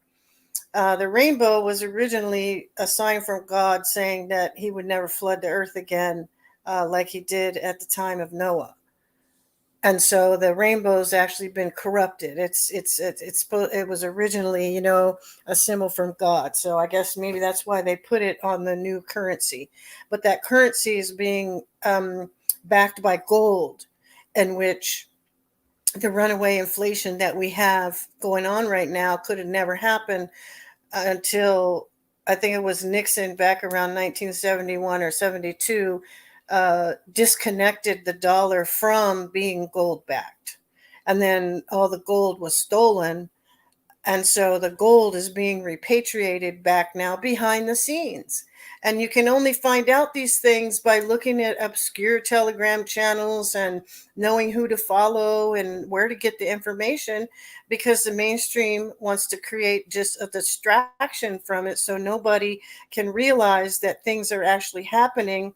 the rainbow was originally a sign from God saying that he would never flood the earth again like he did at the time of Noah. And so the rainbow's actually been corrupted. It was originally, a symbol from God. So I guess maybe that's why they put it on the new currency. But that currency is being backed by gold, in which the runaway inflation that we have going on right now could have never happened until I think it was Nixon back around 1971 or 72 disconnected the dollar from being gold backed. And then all the gold was stolen. And so the gold is being repatriated back now behind the scenes. And you can only find out these things by looking at obscure Telegram channels and knowing who to follow and where to get the information, because the mainstream wants to create just a distraction from it so nobody can realize that things are actually happening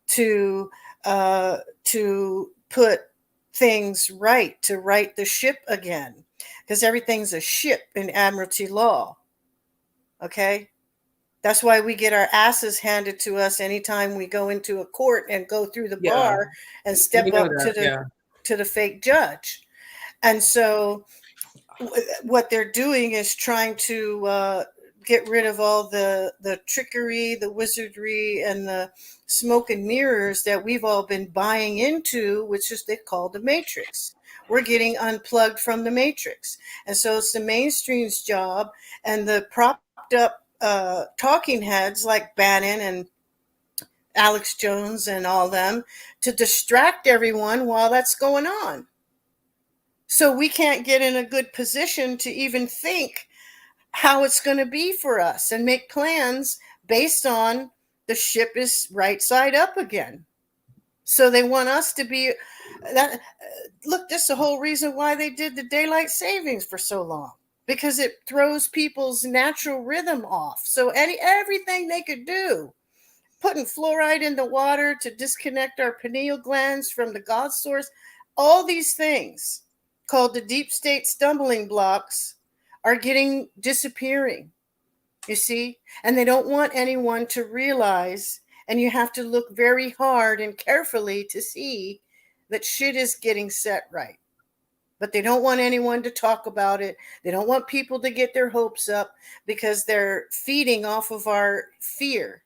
to put things right, to right the ship again, because everything's a ship in Admiralty law. Okay, that's why we get our asses handed to us anytime we go into a court and go through the bar and step up to the fake judge. And so what they're doing is trying to get rid of all the trickery, the wizardry, and the smoke and mirrors that we've all been buying into, which is they call the Matrix. We're getting unplugged from the Matrix. And so it's the mainstream's job and the propped up talking heads like Bannon and Alex Jones and all them to distract everyone while that's going on. So we can't get in a good position to even think how it's going to be for us and make plans based on the ship is right side up again. So they want us to be that. Look, this is the whole reason why they did the daylight savings for so long, because it throws people's natural rhythm off. So everything they could do, putting fluoride in the water to disconnect our pineal glands from the God source, all these things called the deep state stumbling blocks are disappearing, you see? And they don't want anyone to realize, and you have to look very hard and carefully to see that shit is getting set right. But they don't want anyone to talk about it. They don't want people to get their hopes up because they're feeding off of our fear.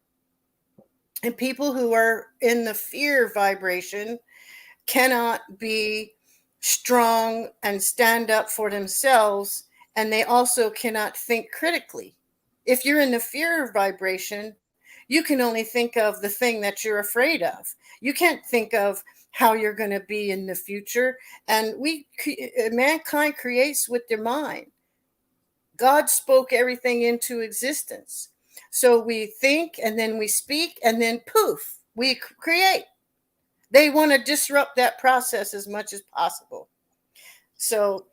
And people who are in the fear vibration cannot be strong and stand up for themselves, and they also cannot think critically. If you're in the fear vibration, you can only think of the thing that you're afraid of. You can't think of how you're going to be in the future. And mankind creates with their mind. God spoke everything into existence. So we think, and then we speak, and then poof, we create. They want to disrupt that process as much as possible. So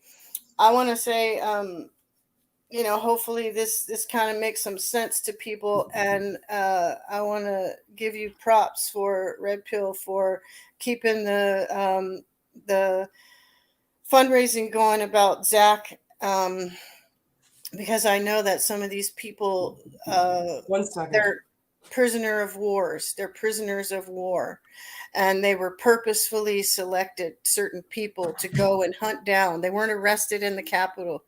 I want to say, hopefully this kind of makes some sense to people. And I want to give you props for Red Pill for keeping the fundraising going about Zach, because I know that some of these people, they're prisoner of wars. They're prisoners of war. And they were purposefully selected, certain people, to go and hunt down. They weren't arrested in the Capitol.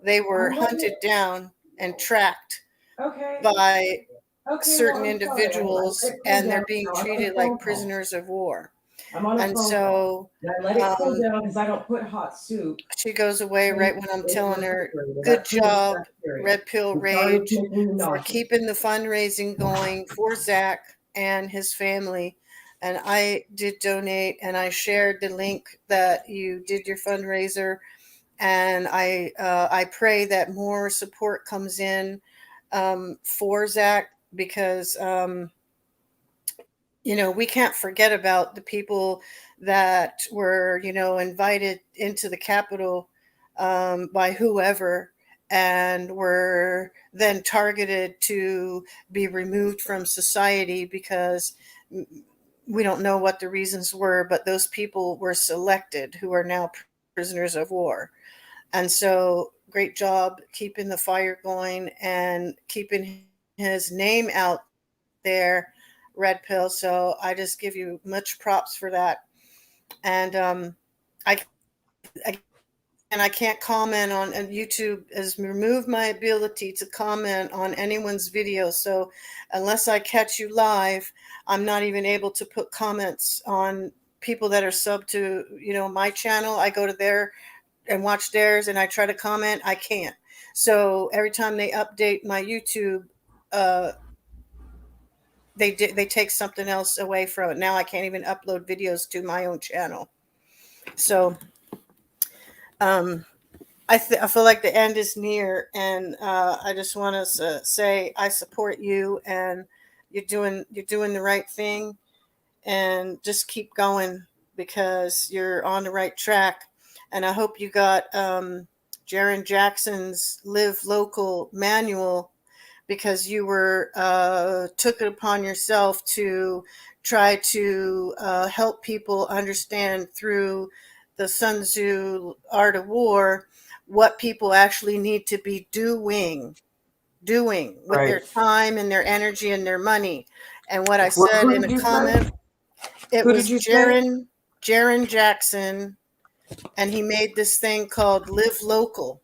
They were hunted down and tracked by certain individuals, and they're being treated like prisoners of war. And so let it cool down because I don't put hot soup. She goes away right when I'm telling her, good job, Red Pill Rage, for keeping the fundraising going for Zach and his family. And I did donate, and I shared the link that you did your fundraiser. And I pray that more support comes in for Zach, because we can't forget about the people that were, invited into the Capitol by whoever and were then targeted to be removed from society because we don't know what the reasons were, but those people were selected who are now prisoners of war. And so great job keeping the fire going and keeping his name out there, Red Pill. So I just give you much props for that. And I can't comment on, and YouTube has removed my ability to comment on anyone's video. So unless I catch you live, I'm not even able to put comments on people that are sub to, my channel. I go to their and watch theirs and I try to comment. I can't. So every time they update my YouTube, they take something else away from it. Now I can't even upload videos to my own channel. So I feel like the end is near, and I just want to say I support you, and you're doing the right thing, and just keep going because you're on the right track. And I hope you got Jaron Jackson's Live Local manual, because you were took it upon yourself to try to help people understand through the Sun Tzu Art of War what people actually need to be doing with their time and their energy and their money. And what I said Who in did a you comment, say? it Who was did you say? Jaron Jackson, and he made this thing called Live Local.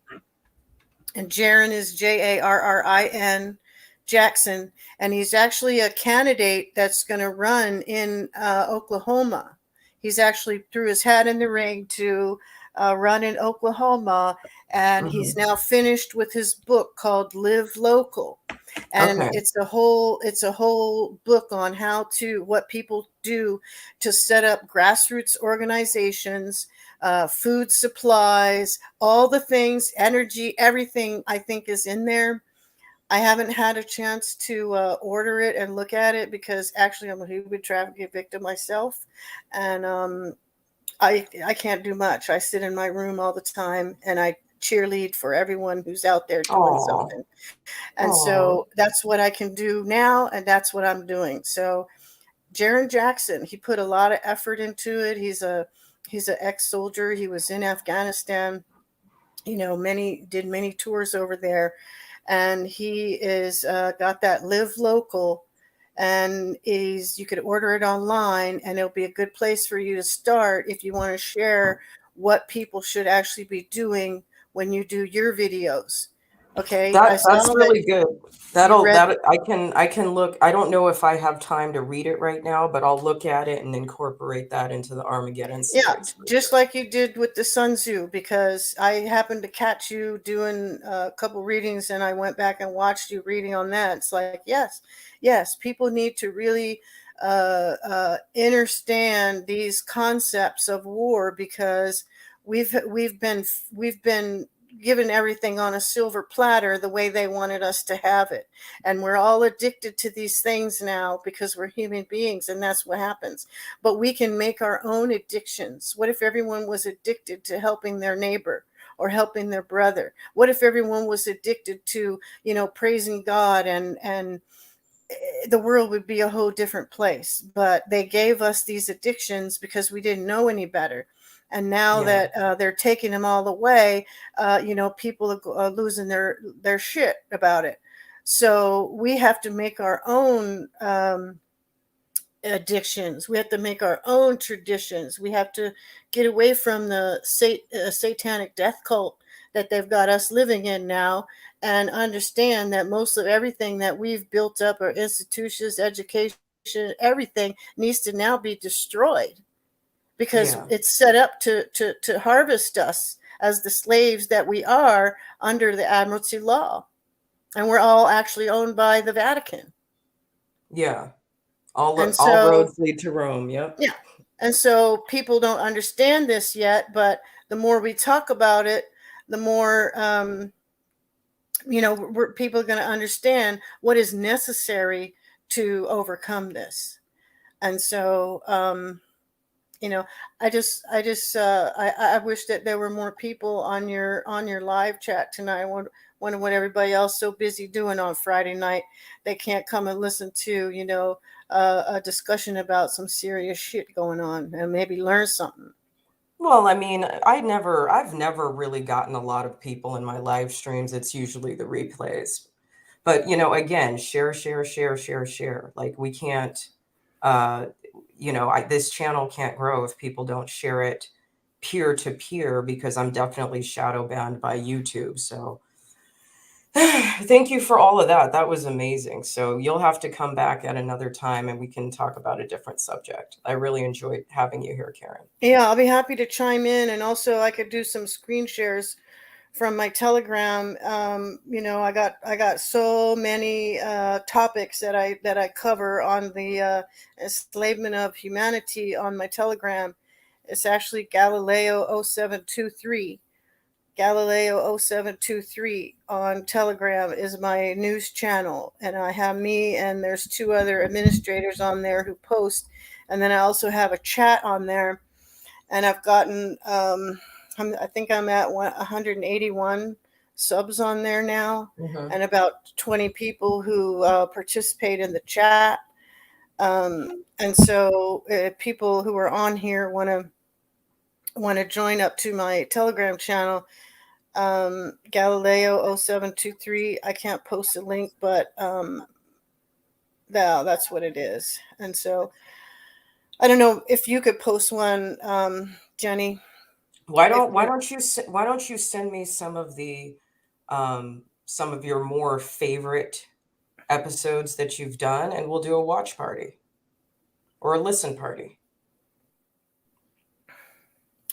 And Jaron is Jarrin Jackson, and he's actually a candidate that's going to run in Oklahoma. He's actually threw his hat in the ring to run in Oklahoma, and he's now finished with his book called Live Local. And it's a whole book on what people do to set up grassroots organizations, food supplies, all the things, energy, everything I think is in there. I haven't had a chance to order it and look at it because actually I'm a human trafficking victim myself, and I can't do much. I sit in my room all the time and I cheerlead for everyone who's out there doing something. And so that's what I can do now, and that's what I'm doing. So Jaron Jackson, he put a lot of effort into it. He's an ex-soldier. He was in Afghanistan. Did many tours over there, and he is got that Live Local, and you could order it online, and it'll be a good place for you to start if you want to share what people should actually be doing when you do your videos. Okay, That's really good. read I can look. I don't know if I have time to read it right now, but I'll look at it and incorporate that into the Armageddon series. just like you did with the Sun Tzu, because I happened to catch you doing a couple readings and I went back and watched you reading on that. It's like, yes, people need to really understand these concepts of war, because we've been given everything on a silver platter the way they wanted us to have it, and we're all addicted to these things now because we're human beings, and that's what happens. But we can make our own addictions. What if everyone was addicted to helping their neighbor or helping their brother? What if everyone was addicted to praising God, and the world would be a whole different place? But they gave us these addictions because we didn't know any better. And now that they're taking them all away, people are losing their shit about it. So we have to make our own addictions. We have to make our own traditions. We have to get away from the satanic death cult that they've got us living in now, and understand that most of everything that we've built up, our institutions, education, everything needs to now be destroyed, because it's set up to harvest us as the slaves that we are under the Admiralty law. And we're all actually owned by the Vatican. Yeah. All So, roads lead to Rome. Yep. Yeah. And so people don't understand this yet, but the more we talk about it, the more, people are going to understand what is necessary to overcome this. And so, you know, I wish that there were more people on your live chat tonight. Wonder what everybody else so busy doing on Friday night they can't come and listen to, you know, a discussion about some serious shit going on and maybe learn something. Well, I mean, I've never really gotten a lot of people in my live streams. It's usually the replays. But, you know, again, share. Like we can't, you know, this channel can't grow if people don't share it peer to peer, because I'm definitely shadow banned by YouTube. So thank you for all of that. That was amazing. So you'll have to come back at another time and we can talk about a different subject. I really enjoyed having you here, Karen. Yeah, I'll be happy to chime in. And also I could do some screen shares from my Telegram. You know, I got so many topics that I cover on the enslavement of humanity on my Telegram. It's actually Galileo 0723. Galileo 0723 on Telegram is my news channel, and I have me and there's 2 other administrators on there who post, and then I also have a chat on there, and I've gotten I think I'm at 181 subs on there now, and about 20 people who participate in the chat, and so people who are on here want to join up to my Telegram channel. Galileo 0723. I can't post a link, but no, that's what it is. And so I don't know if you could post one, Jenny. Why don't you send me some of your more favorite episodes that you've done, and we'll do a watch party or a listen party.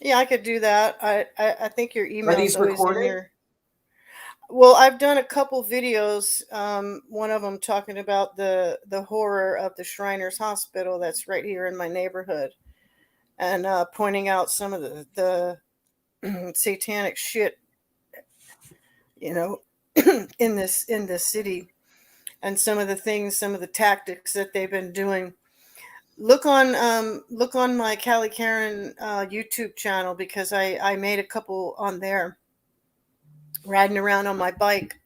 Yeah, I could do that. I think your email Are these is always recorded? in your. Well, I've done a couple videos. One of them talking about the horror of the Shriners Hospital that's right here in my neighborhood, and pointing out some of the satanic shit, you know, in this city, and some of the tactics that they've been doing. Look on my Callie Karen YouTube channel, because I made a couple on there, riding around on my bike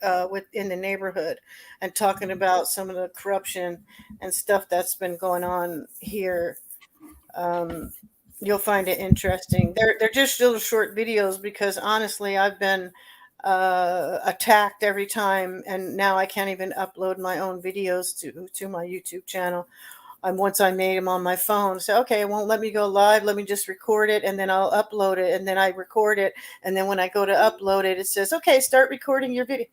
in the neighborhood and talking about some of the corruption and stuff that's been going on here. You'll find it interesting. They're just little short videos, because honestly I've been attacked every time, and now I can't even upload my own videos to my YouTube channel. Once I made them on my phone, so okay, it won't let me go live. Let me just record it, and then I'll upload it, and then I record it, and then when I go to upload it, it says, "Okay, start recording your video."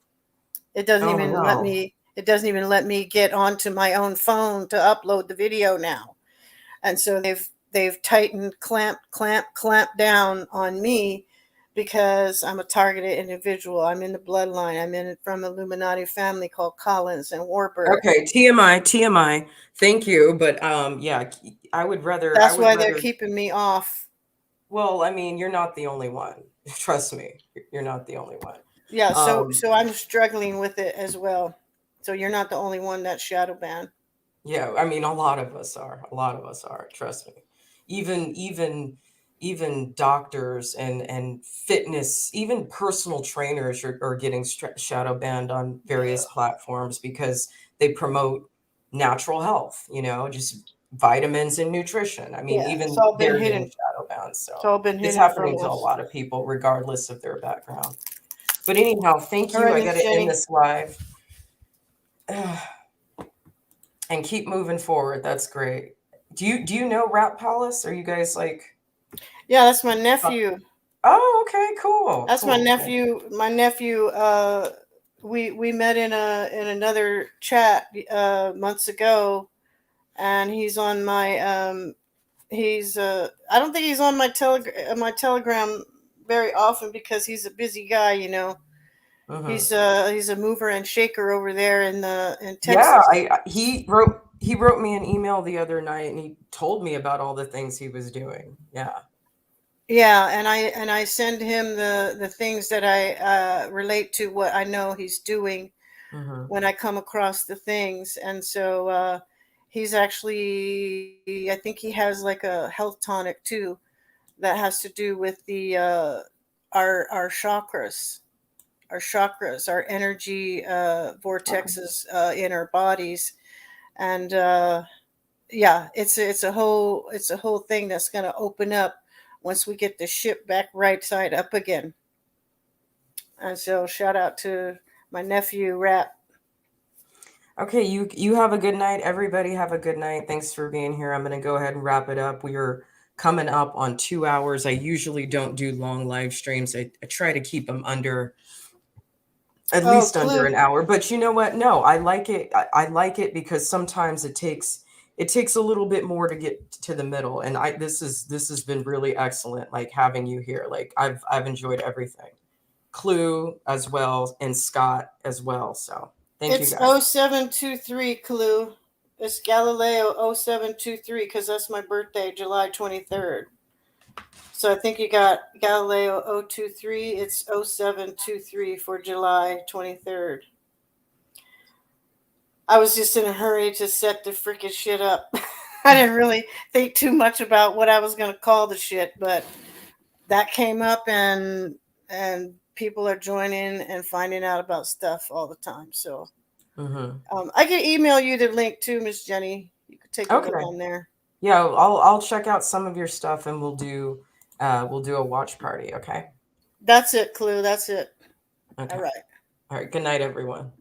It doesn't let me. It doesn't even let me get onto my own phone to upload the video now, and so they've tightened, clamped down on me, because I'm a targeted individual. I'm in the bloodline. I'm from Illuminati family called Collins and Warburg. Okay, TMI. Thank you, but yeah, I would rather. That's why they're keeping me off. Well, I mean, you're not the only one. Trust me, you're not the only one. Yeah, so I'm struggling with it as well. So you're not the only one that's shadow banned. Yeah, I mean, a lot of us are. Trust me. Even doctors and fitness, even personal trainers are getting shadow banned on various platforms, because they promote natural health, you know, just vitamins and nutrition. I mean, even they're getting shadow banned. So it's happening to a lot of people, regardless of their background. But anyhow, thank you. I got to end this live. And keep moving forward. That's great. Do you know Rat Palace? Are you guys like? Yeah, that's my nephew. Oh, okay, cool. That's my nephew. Cool. My nephew. We met in another chat months ago, and he's on my I don't think he's on my Telegram very often, because he's a busy guy, you know. He's a mover and shaker over there in Texas. Yeah, he wrote me an email the other night, and he told me about all the things he was doing. Yeah. Yeah, and I send him the things that I relate to what I know he's doing when I come across the things, and so He's actually, I think he has like a health tonic too, that has to do with the our chakras, our energy vortexes in our bodies, and yeah, it's a whole thing that's going to open up once we get the ship back right side up again. And so shout out to my nephew Rap. Okay, you have a good night. Everybody have a good night. Thanks for being here. I'm going to go ahead and wrap it up. We are coming up on 2 hours. I usually don't do long live streams. I try to keep them under at least under an hour. But you know what? No, I like it. I like it because sometimes it takes a little bit more to get to the middle. And this has been really excellent. Like having you here. Like I've enjoyed everything. Clue as well and Scott as well. So thank you It's guys. 0723 Clue. It's Galileo 0723 because that's my birthday, July 23rd. So I think you got Galileo 023. It's 0723 for July 23rd. I was just in a hurry to set the freaking shit up. I didn't really think too much about what I was going to call the shit, but that came up and people are joining and finding out about stuff all the time. So I can email you the link too, Miss Jenny. You could take a look on there. Yeah, I'll check out some of your stuff and we'll do a watch party. Okay. That's it, Clue. That's it. Okay. All right. All right. Good night, everyone.